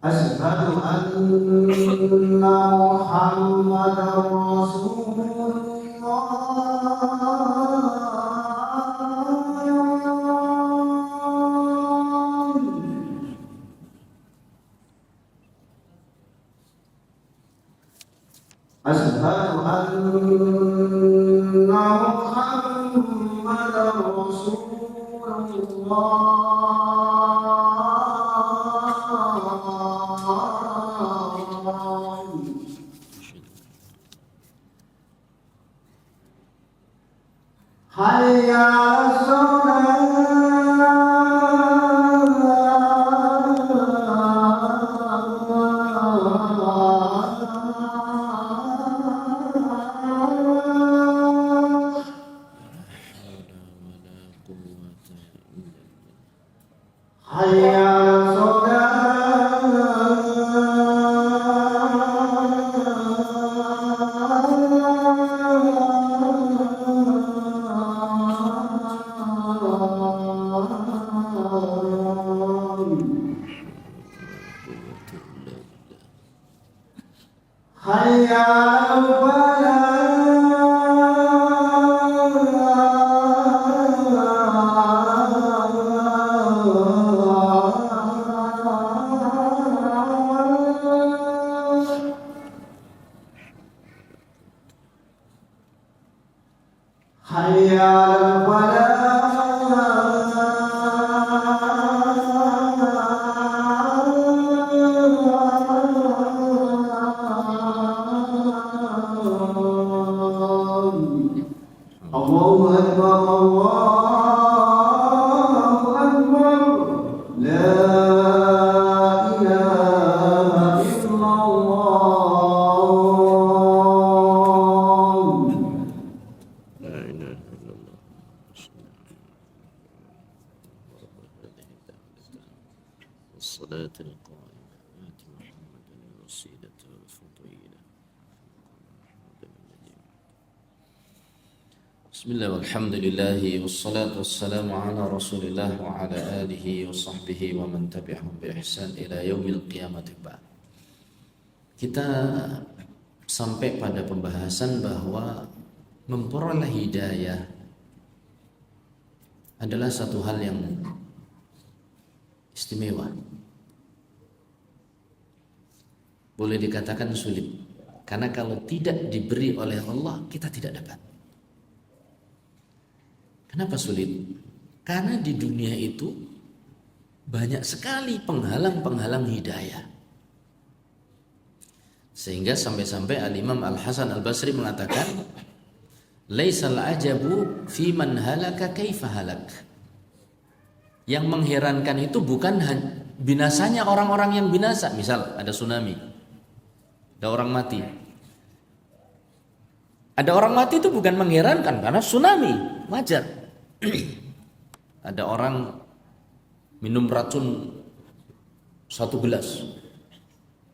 أشهد أن محمدا رسول أشهد أن محمدا رسول الله حي على حي على حي على حي على الله أكبر الله أكبر لا إله إلا الله لا إله إلا الله. والصلاة القائمة آت محمدا الوسيلة والفضيلة. بسم الله والحمد لله والصلاة والسلام على رسول الله وعلى آله وصحبه ومن تبعهم بإحسان إلى يوم القيامة بعد. Kita sampai pada pembahasan bahwa memperoleh hidayah adalah satu hal yang istimewa. Boleh dikatakan sulit, karena kalau tidak diberi oleh Allah kita tidak dapat. Kenapa sulit? Karena di dunia itu banyak sekali penghalang-penghalang hidayah. Sehingga sampai-sampai Al-Imam Al-Hasan Al-Basri mengatakan, "Laisal ajabu fi man halaka kaifa halak." Yang mengherankan itu bukan binasanya orang-orang yang binasa. Misal ada tsunami, ada orang mati. Ada orang mati itu bukan mengherankan karena tsunami, wajar. Ada orang minum racun 1 gelas,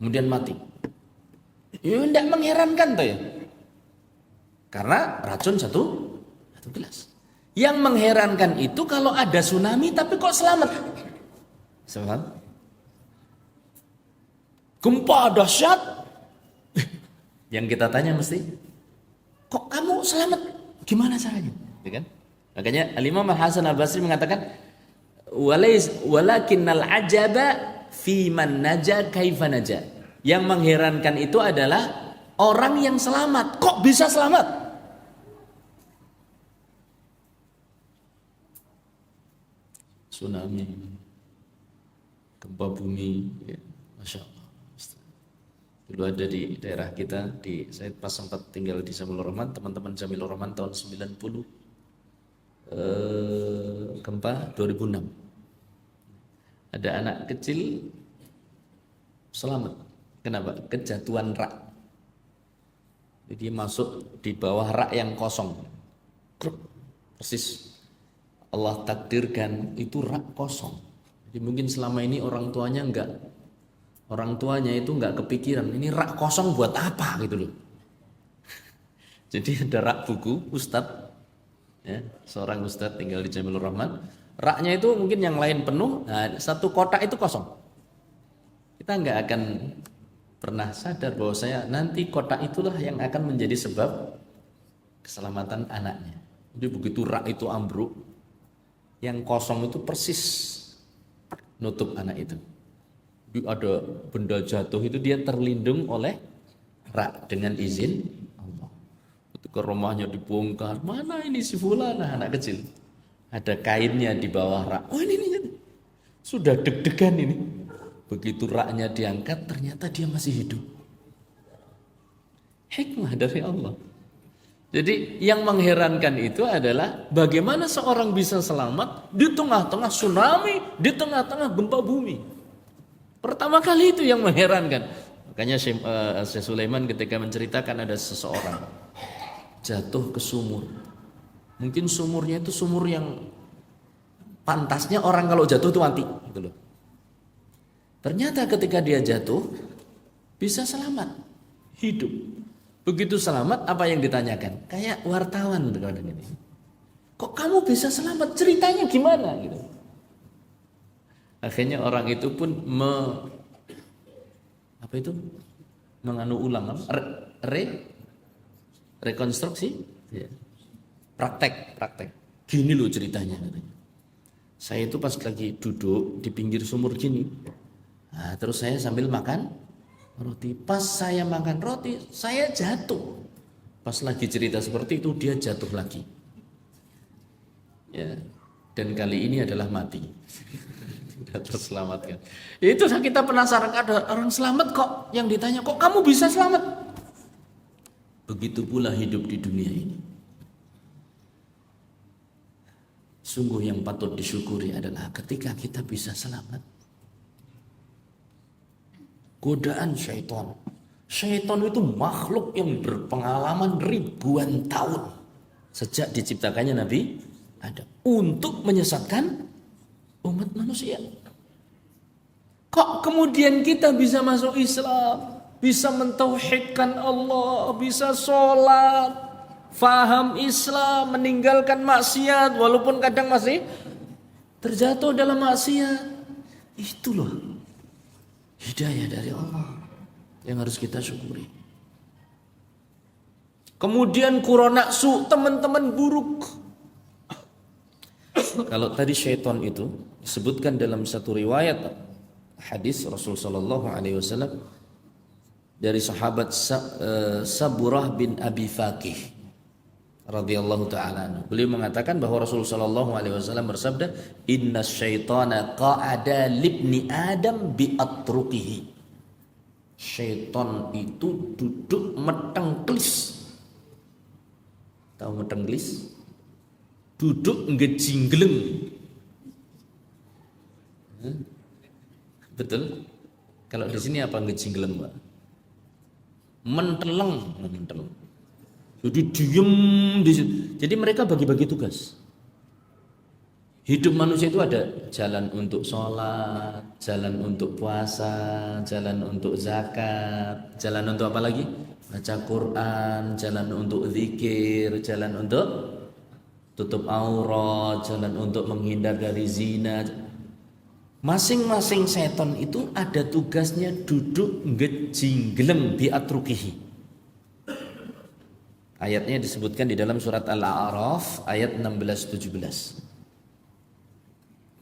kemudian mati. Ya tidak mengherankan tuh ya. Karena racun satu gelas. Yang mengherankan itu kalau ada tsunami tapi kok selamat. Sebab gempa dahsyat. Yang kita tanya mesti, kok kamu selamat? Gimana caranya? Ya kan? Makanya Al-Imam Al-Hasan Al-Basri mengatakan, walakinnal ajaba fi man naja kaifa naja. Yang mengherankan itu adalah orang yang selamat. Kok bisa selamat? Tsunami, gempa bumi, ya, Masya Allah. Dulu ada di daerah kita, saya pas sempat tinggal di Jamilur Rahman, teman-teman Jamilur Rahman tahun 90, gempa 2006. Ada anak kecil selamat. Kenapa? Kejatuhan rak. Jadi masuk di bawah rak yang kosong. Persis Allah takdirkan itu rak kosong. Jadi mungkin selama ini orang tuanya itu enggak kepikiran ini rak kosong buat apa gitu loh. Jadi ada rak buku Ustadz, ya, seorang Ustadz tinggal di Jamilur Rahman. Raknya itu mungkin yang lain penuh, nah, satu kotak itu kosong. Kita enggak akan pernah sadar bahwa nanti kotak itulah yang akan menjadi sebab keselamatan anaknya. Jadi begitu rak itu ambruk, yang kosong itu persis nutup anak itu. Jadi ada benda jatuh itu dia terlindung oleh rak dengan izin Allah. Ketika rumahnya dibongkar, mana ini si fulanah anak kecil? Ada kainnya di bawah rak. Oh ini sudah deg-degan ini. Begitu raknya diangkat, ternyata dia masih hidup. Hikmah dari Allah. Jadi yang mengherankan itu adalah bagaimana seorang bisa selamat di tengah-tengah tsunami, di tengah-tengah gempa bumi. Pertama kali itu yang mengherankan. Makanya Syekh Sulaiman ketika menceritakan ada seseorang jatuh ke sumur. Mungkin sumurnya itu sumur yang pantasnya orang kalau jatuh itu mati, gitu loh. Ternyata ketika dia jatuh bisa selamat, hidup. Begitu selamat, apa yang ditanyakan? Kayak wartawan kadang ini. Kok kamu bisa selamat? Ceritanya gimana? Gitu. Akhirnya orang itu pun menganu ulang, rekonstruksi, ya. praktek. Gini loh ceritanya. Saya itu pas lagi duduk di pinggir sumur gini, nah, terus saya sambil makan roti. Pas saya makan roti, saya jatuh. Pas lagi cerita seperti itu, dia jatuh lagi. Ya, dan kali ini adalah mati. Tidak terselamatkan. Itu kita penasaran, ada orang selamat kok, yang ditanya kok kamu bisa selamat? Begitu pula hidup di dunia ini. Sungguh yang patut disyukuri adalah ketika kita bisa selamat. Godaan syaitan. Syaitan itu makhluk yang berpengalaman ribuan tahun sejak diciptakannya Nabi Adam untuk menyesatkan umat manusia. Kok kemudian kita bisa masuk Islam, bisa mentauhidkan Allah, bisa sholat, faham Islam, meninggalkan maksiat walaupun kadang masih terjatuh dalam maksiat. Itu loh hidayah dari Allah yang harus kita syukuri. Kemudian kuronaksu, teman-teman buruk. Kalau tadi syaitan itu disebutkan dalam satu riwayat hadis Rasul sallallahu alaihi wasallam dari sahabat Saburah bin Abi Faqih radhiyallahu taala anhu. Beliau mengatakan bahwa Rasul sallallahu alaihi wasallam bersabda, "Innas syaitana qa'ada libni Adam bi atruqihi." Syaitan itu duduk metengklis. Tahu metengklis? Duduk ngejingleng. Betul? Kalau di sini apa ngejingleng, Pak? Menteleng. Jadi diem di situ. Jadi mereka bagi-bagi tugas. Hidup manusia itu ada jalan untuk sholat, jalan untuk puasa, jalan untuk zakat, jalan untuk apa lagi? baca Quran, jalan untuk zikir, jalan untuk tutup aurat, jalan untuk menghindar dari zina. Masing-masing seton itu ada tugasnya duduk ngejingglem bi atrukihi. Ayatnya disebutkan di dalam surat Al-A'raf ayat 16-17.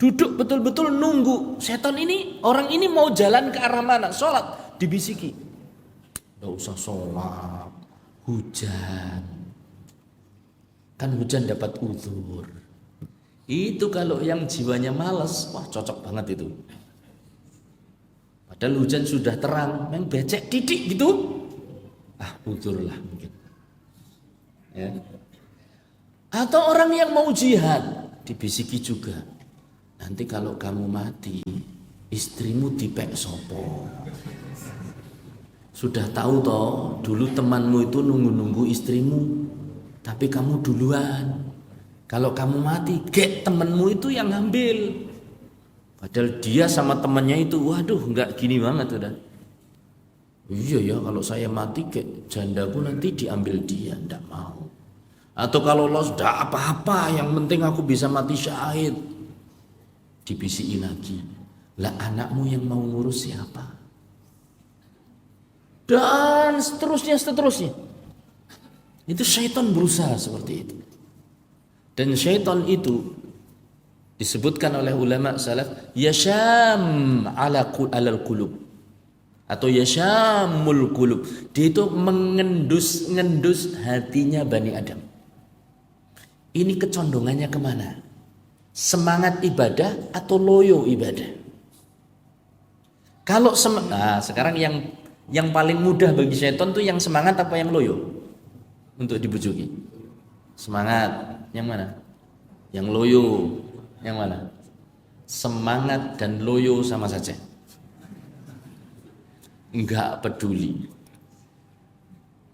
Duduk betul-betul nunggu setan ini, orang ini mau jalan ke arah mana, sholat, dibisiki. Nggak usah sholat, hujan. Kan hujan dapat uzur. Itu kalau yang jiwanya malas, wah cocok banget itu. Padahal hujan sudah terang, yang becek didik gitu, uzur lah mungkin. Ya. Atau orang yang mau jihad, dibisiki juga. Nanti kalau kamu mati, istrimu dipek sopo. Sudah tahu toh, dulu temanmu itu nunggu-nunggu istrimu, tapi kamu duluan. Kalau kamu mati, gek temanmu itu yang ngambil. Padahal dia sama temannya itu, waduh nggak gini banget udah. Iya ya, kalau saya mati gek jandaku nanti diambil dia, ndak mau. Atau kalau lo sudah apa-apa, yang penting aku bisa mati syahid. Dibisiki lagi, lah anakmu yang mau ngurus siapa? Dan seterusnya. Itu syaitan berusaha seperti itu. Dan syaitan itu disebutkan oleh ulama salaf yasham alal qulub atau yashamul qulub. Dia itu mengendus hatinya Bani Adam. Ini kecondongannya kemana? Semangat ibadah atau loyo ibadah? Kalau sekarang yang paling mudah bagi syaitan tuh yang semangat apa yang loyo untuk dibujuki? Semangat yang mana? Yang loyo yang mana? Semangat dan loyo sama saja, enggak peduli.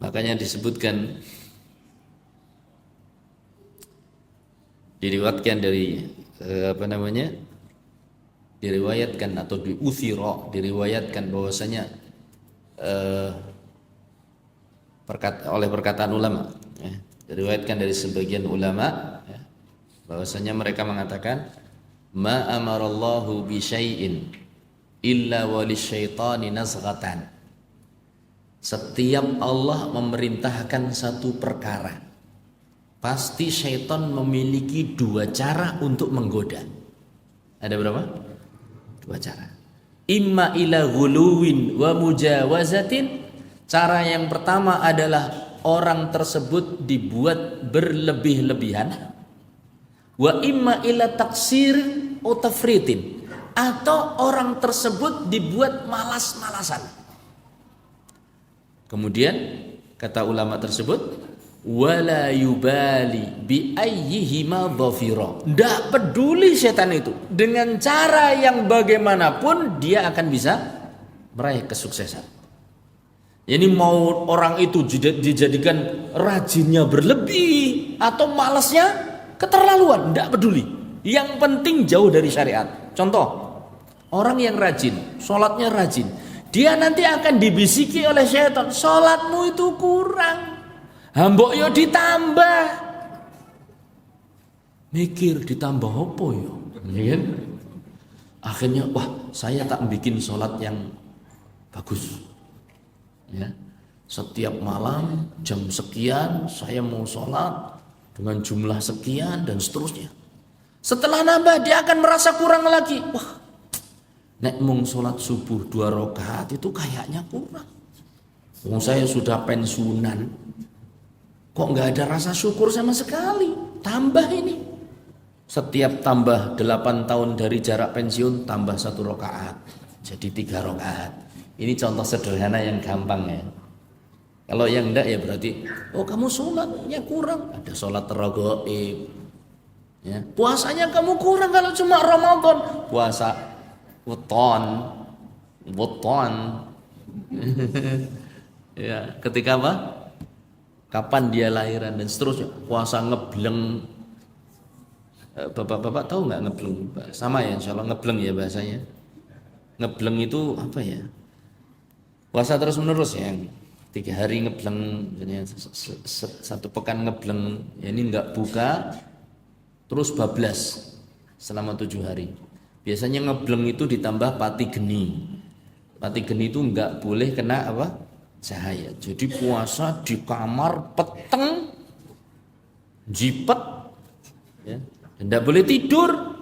Makanya disebutkan, diriwayatkan dari diriwayatkan atau diriwayatkan bahwasanya oleh perkataan ulama, ya, diriwayatkan dari sebagian ulama, ya, bahwasanya mereka mengatakan ma amarallahu bi syai'in illa walisyaitani nazghatan. Setiap Allah memerintahkan satu perkara, pasti syaitan memiliki dua cara untuk menggoda. Ada berapa? Dua cara. Imma ila ghuluwin wa mujawazatin. Cara yang pertama adalah orang tersebut dibuat berlebih-lebihan. Wa imma ila taksirin atau tafritin, atau orang tersebut dibuat malas-malasan. Kemudian kata ulama tersebut, wala yubali bi ayyihima dhafira. Tidak peduli setan itu, dengan cara yang bagaimanapun dia akan bisa meraih kesuksesan. Ini mau orang itu dijadikan rajinnya berlebih atau malasnya keterlaluan, tidak peduli. Yang penting jauh dari syariat. Contoh, orang yang rajin, sholatnya rajin, dia nanti akan dibisiki oleh syaitan, sholatmu itu kurang, hambok yo ditambah. Mikir ditambah apa yo? Akhirnya wah, saya tak bikin sholat yang bagus. Ya, setiap malam jam sekian saya mau sholat dengan jumlah sekian dan seterusnya. Setelah nambah dia akan merasa kurang lagi. Wah, nek mung sholat subuh 2 rakaat itu kayaknya kurang. Saya sudah pensiunan, kok nggak ada rasa syukur sama sekali. Tambah ini, setiap tambah 8 tahun dari jarak pensiun tambah 1 rakaat, jadi 3 rakaat. Ini contoh sederhana yang gampang ya. Kalau yang enggak ya berarti, oh kamu sholatnya kurang, ada sholat raghaib. Ya, puasanya kamu kurang kalau cuma Ramadan, puasa weton. Ya, ketika apa? Kapan dia lahiran dan seterusnya. Puasa ngebleng. Bapak-bapak tahu nggak ngebleng? Sama ya, insyaallah ngebleng ya bahasanya. Ngebleng itu apa ya? Puasa terus menerus ya, 3 hari ngebleng, satu pekan ngebleng, ya ini nggak buka, terus bablas selama 7 hari. Biasanya ngebleng itu ditambah pati geni. Pati geni itu nggak boleh kena apa? Cahaya. Jadi puasa di kamar peteng, jipet, ya, nggak boleh tidur.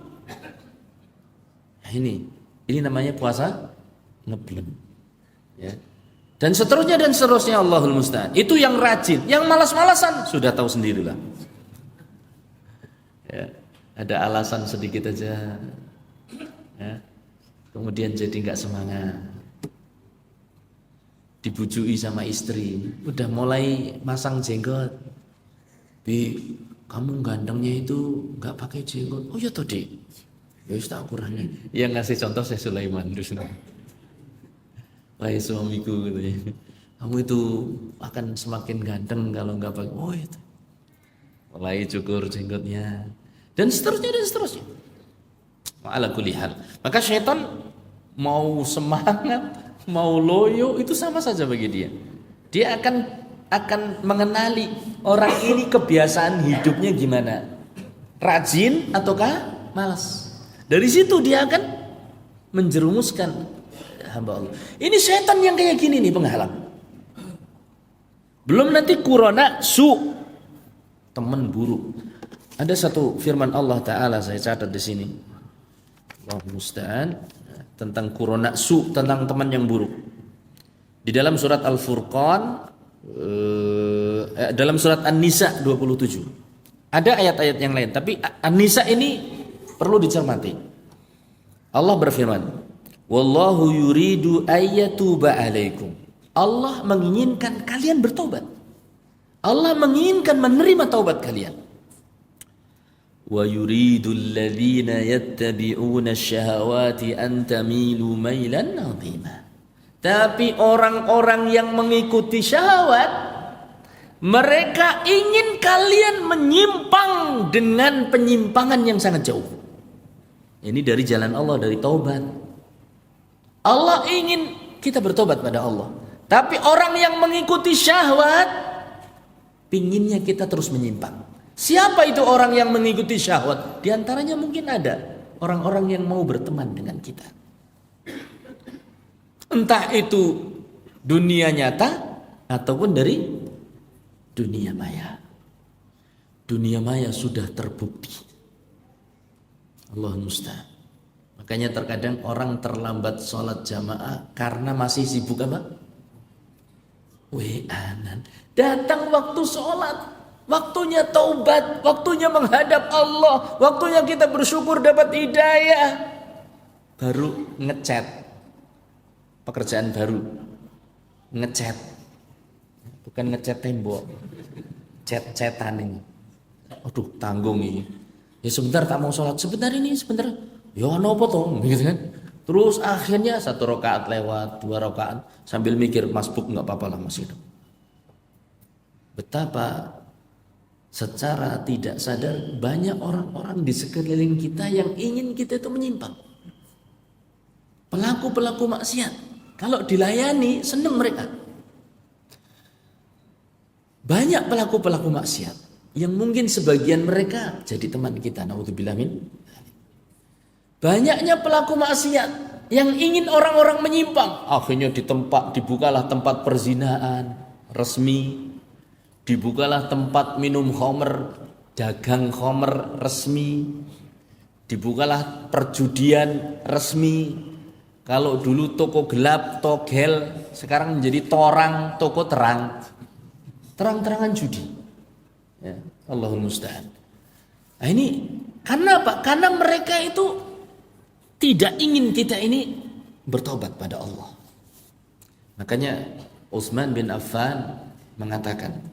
Nah, ini namanya puasa ngebleng, ya. Dan seterusnya Allahul Musta'an. Itu yang rajin, yang malas-malasan sudah tahu sendirilah. Ya, ada alasan sedikit aja, ya, kemudian jadi nggak semangat. Dibujui sama istri, udah mulai masang jenggot. Bi, kamu gantengnya itu nggak pakai jenggot. Oh ya tadi, ya sudah ukurannya. Yang ngasih contoh saya Sulaiman terus. Wahai suamiku, gitu ya, kamu itu akan semakin ganteng kalau nggak pakai. Oh itu, mulai cukur jenggotnya dan seterusnya. Ala kulli hal. Maka syaitan mau semangat, mau loyo itu sama saja bagi dia. Dia akan mengenali orang ini kebiasaan hidupnya gimana, rajin ataukah malas. Dari situ dia akan menjerumuskan hamba Allah. Ini setan yang kayak gini nih penghalang. Belum nanti kurona teman buruk. Ada satu firman Allah Ta'ala saya catat di sini. Allahu musta'an, tentang kurona tentang teman yang buruk. Di dalam surat Al-Furqan, dalam surat An-Nisa 27. Ada ayat-ayat yang lain, tapi An-Nisa ini perlu dicermati. Allah berfirman, wallahu yuridu ayyatuba alaikum. Allah menginginkan kalian bertobat. Allah menginginkan menerima taubat kalian. Wa yuridu alladhina yattabi'una asyahawati an tamilu mailan 'azima. Tapi orang-orang yang mengikuti syahwat, mereka ingin kalian menyimpang dengan penyimpangan yang sangat jauh. Ini dari jalan Allah, dari taubat. Allah ingin kita bertobat pada Allah. Tapi orang yang mengikuti syahwat, pinginnya kita terus menyimpang. Siapa itu orang yang mengikuti syahwat? Di antaranya mungkin ada orang-orang yang mau berteman dengan kita. Entah itu dunia nyata ataupun dari dunia maya. Dunia maya sudah terbukti. Allah musta'an. Makanya terkadang orang terlambat sholat jamaah karena masih sibuk apa? WA-an. Datang waktu sholat, waktunya taubat, waktunya menghadap Allah, waktunya kita bersyukur dapat hidayah, baru ngechat. Pekerjaan baru, ngechat, bukan ngecat tembok, chat-chatan ini. Aduh, tanggung ini. Ya sebentar tak mau sholat, sebentar ini, sebentar. Ya nopo toh, gitu kan? Terus akhirnya 1 rakaat lewat, 2 rakaat, sambil mikir masbuk nggak apa-apa lah masih hidup. Betapa secara tidak sadar banyak orang-orang di sekeliling kita yang ingin kita itu menyimpang. Pelaku-pelaku maksiat. Kalau dilayani senang mereka. Banyak pelaku-pelaku maksiat yang mungkin sebagian mereka jadi teman kita. Naudzubillah min. Banyaknya pelaku maksiat yang ingin orang-orang menyimpang. Akhirnya dibukalah tempat perzinaan resmi. Dibukalah tempat minum khamr, dagang khamr resmi. Dibukalah perjudian resmi. Kalau dulu toko gelap, togel, sekarang menjadi torang, toko terang. Terang-terangan judi. Ya, Allahul musta'an. Nah ini karena apa? Karena mereka itu tidak ingin kita ini bertobat pada Allah. Makanya Utsman bin Affan mengatakan,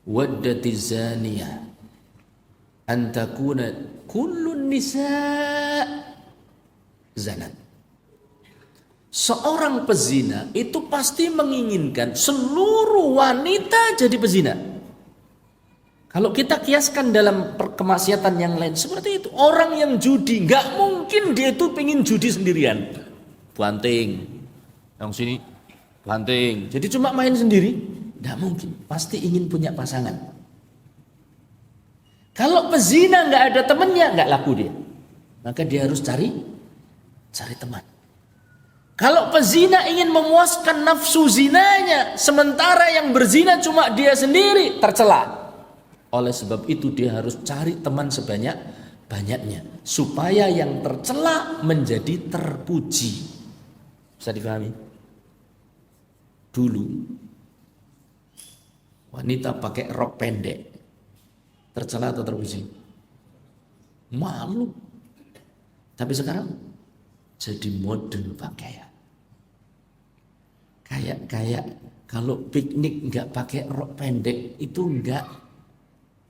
waddatiz zaniyah an takuna kullun nisa' zanat. Seorang pezina itu pasti menginginkan seluruh wanita jadi pezina. Kalau kita kiaskan dalam kemaksiatan yang lain seperti itu. Orang yang judi, gak mungkin dia itu pengen judi sendirian. Banting, yang sini banting. Jadi cuma main sendiri, tidak mungkin. Pasti ingin punya pasangan. Kalau pezina nggak ada temannya, nggak laku dia. Maka dia harus cari teman. Kalau pezina ingin memuaskan nafsu zinanya, sementara yang berzina cuma dia sendiri, tercela. Oleh sebab itu dia harus cari teman sebanyak-banyaknya, supaya yang tercela menjadi terpuji. Bisa dipahami? Dulu wanita pakai rok pendek, tercela atau terpuji? Malu. Tapi sekarang jadi mode pakaian. Kayak kalau piknik nggak pakai rok pendek itu nggak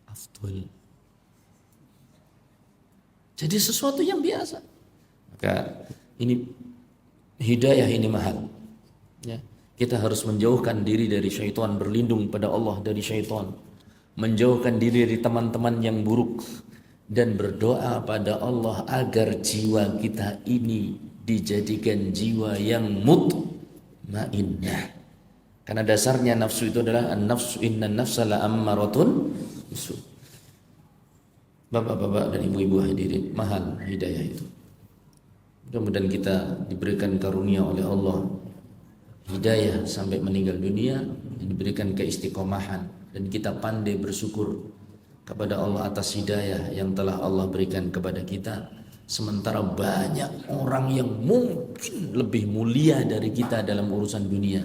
afdol. Jadi sesuatu yang biasa. Maka ini hidayah ini mahal. Ya, kita harus menjauhkan diri dari syaitan, berlindung pada Allah dari syaitan, menjauhkan diri dari teman-teman yang buruk, dan berdoa pada Allah agar jiwa kita ini dijadikan jiwa yang mutmainnah. Karena dasarnya nafsu itu adalah an-nafsu innan nafsa la'ammaratun bisu. Bapak-bapak dan ibu-ibu hadirin, mahal hidayah itu. Mudah-mudahan kita diberikan karunia oleh Allah hidayah sampai meninggal dunia, diberikan keistiqomahan, dan kita pandai bersyukur kepada Allah atas hidayah yang telah Allah berikan kepada kita. Sementara banyak orang yang mungkin lebih mulia dari kita dalam urusan dunia,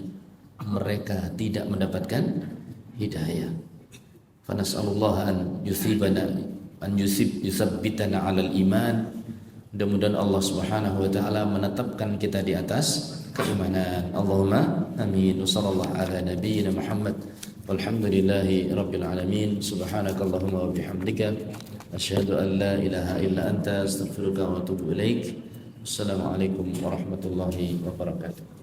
mereka tidak mendapatkan hidayah. Fanas'alullah an yusabbitana 'alal iman. Mudah-mudahan Allah Subhanahu wa taala menetapkan kita di atas keimanan. Allahumma amin. Wassallallahu ala nabiyyina Muhammad. Walhamdulillahi rabbil alamin. Subhanakallahumma wa bihamdika asyhadu an la ilaha illa anta astaghfiruka wa atubu ilaik. Assalamualaikum warahmatullahi wabarakatuh.